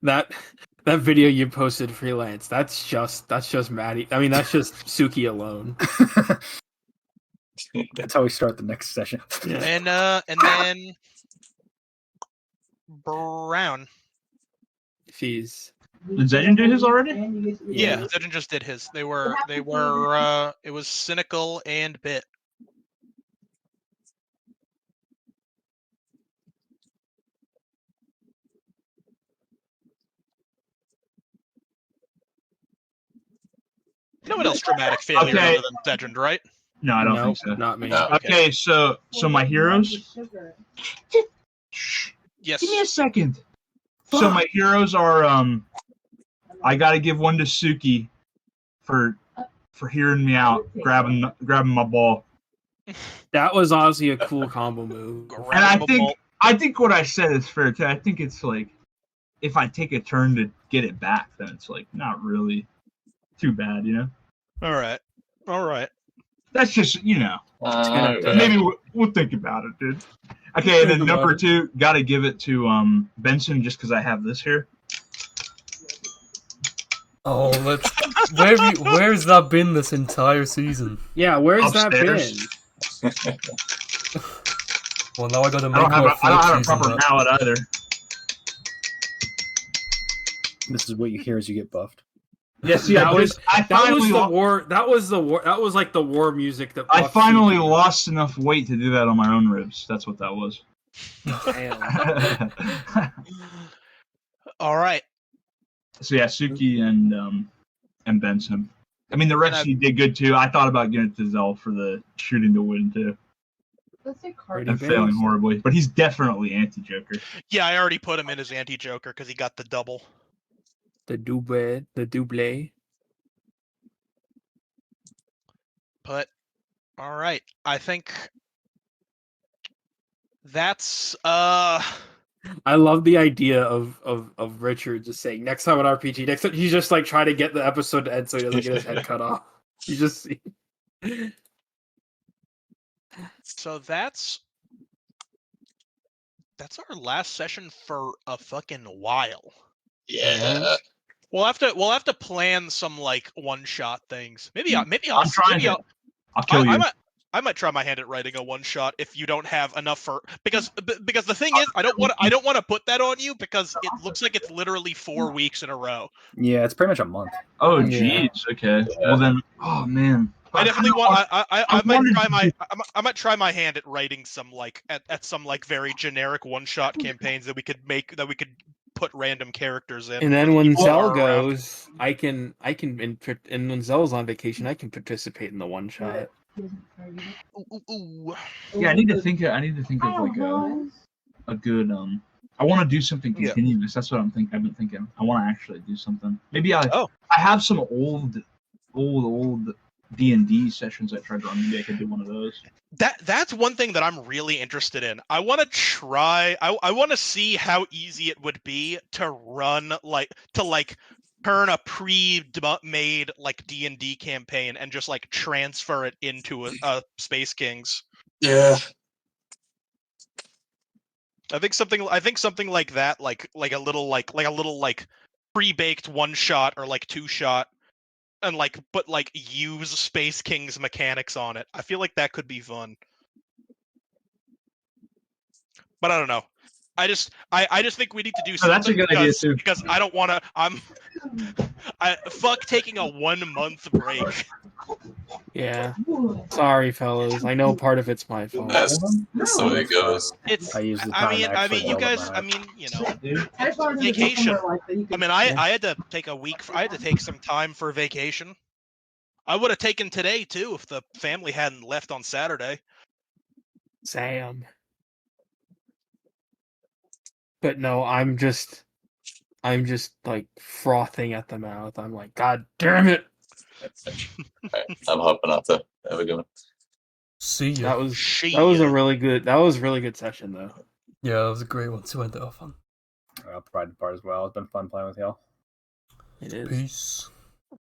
That video you posted, Freelance, that's just Matty. I mean, that's just Suki alone. That's how we start the next session. And then Brown. Jeez. Did Zedgen do his already? Yeah, Zedgen just did his. It was Cynical and Bit. No one else dramatic failure other than Zedgen, right? No, I don't think so. Not me. No. Okay, so my heroes. Yes. Give me a second. So my heroes are I gotta give one to Suki for hearing me out, grabbing my ball. That was honestly a cool combo move. And I think what I said is fair too. I think it's like if I take a turn to get it back, then it's like not really too bad, you know? All right. That's just, Maybe we'll think about it, dude. Okay, and then number 2, gotta give it to Benson just because I have this here. Oh, where's that been this entire season? Yeah, where's Upstairs. that been? Well, now I gotta I make don't have a using proper that. palette either. This is what you hear as you get buffed. Yes, That was the war. That was like the war music that I buffed finally Suki. lost enough weight to do that on my own ribs. That's what that was. Damn. All right. So yeah, Suki and Benson. I mean, the rest of you did good too. I thought about giving it to Zell for the shooting to win too. Let's say card. And failing horribly, but he's definitely anti-Joker. Yeah, I already put him in as anti-Joker because he got the double. The double. But all right, I think that's I love the idea of Richard just saying next time on RPG. Next time he's just like trying to get the episode to end so he doesn't get his head cut off. You just see. So that's our last session for a fucking while. Yeah. We'll have to plan some like one-shot things. Maybe I'll kill you. I might try my hand at writing a one-shot if you don't have enough for because the thing is I don't want to put that on you because it looks like it's literally 4 weeks in a row. Yeah, it's pretty much a month. Oh jeez. Okay. Well then. Oh man. I definitely want. I might try my hand at writing some like at some like very generic one-shot campaigns that we could put random characters in. And then when People Zell are around. goes, I can and when Zell's on vacation, I can participate in the one shot. Ooh. Yeah, I need to think of like a good I want to do something continuous. That's what I've been thinking. I want to actually do something. Maybe I have some old D&D sessions I tried to run. Maybe I could do one of those. That's one thing that I'm really interested in. I want to try. I want to see how easy it would be to run turn a pre-made like D&D campaign and just like transfer it into a Space Kings. Yeah. I think something like that, like a little pre-baked one shot or like two shot, and but use Space Kings mechanics on it. I feel like that could be fun. But I don't know. I just think we need to do something. That's a good idea too. Because I don't want to. Fuck taking a 1 month break. Yeah. Sorry, fellas. I know part of it's my fault. That's the way it goes. I use the time I mean, you guys. I mean, you know, vacation. I mean, I had to take a week. I had to take some time for vacation. I would have taken today too if the family hadn't left on Saturday. Sam. But no, I'm just like frothing at the mouth. I'm like, God damn it! Right, I'm hopping off though. Have a good one. See ya. That was a really good session though. Yeah, that was a great one to end it off on. I'll provide the part as well. It's been fun playing with y'all. It is. Peace.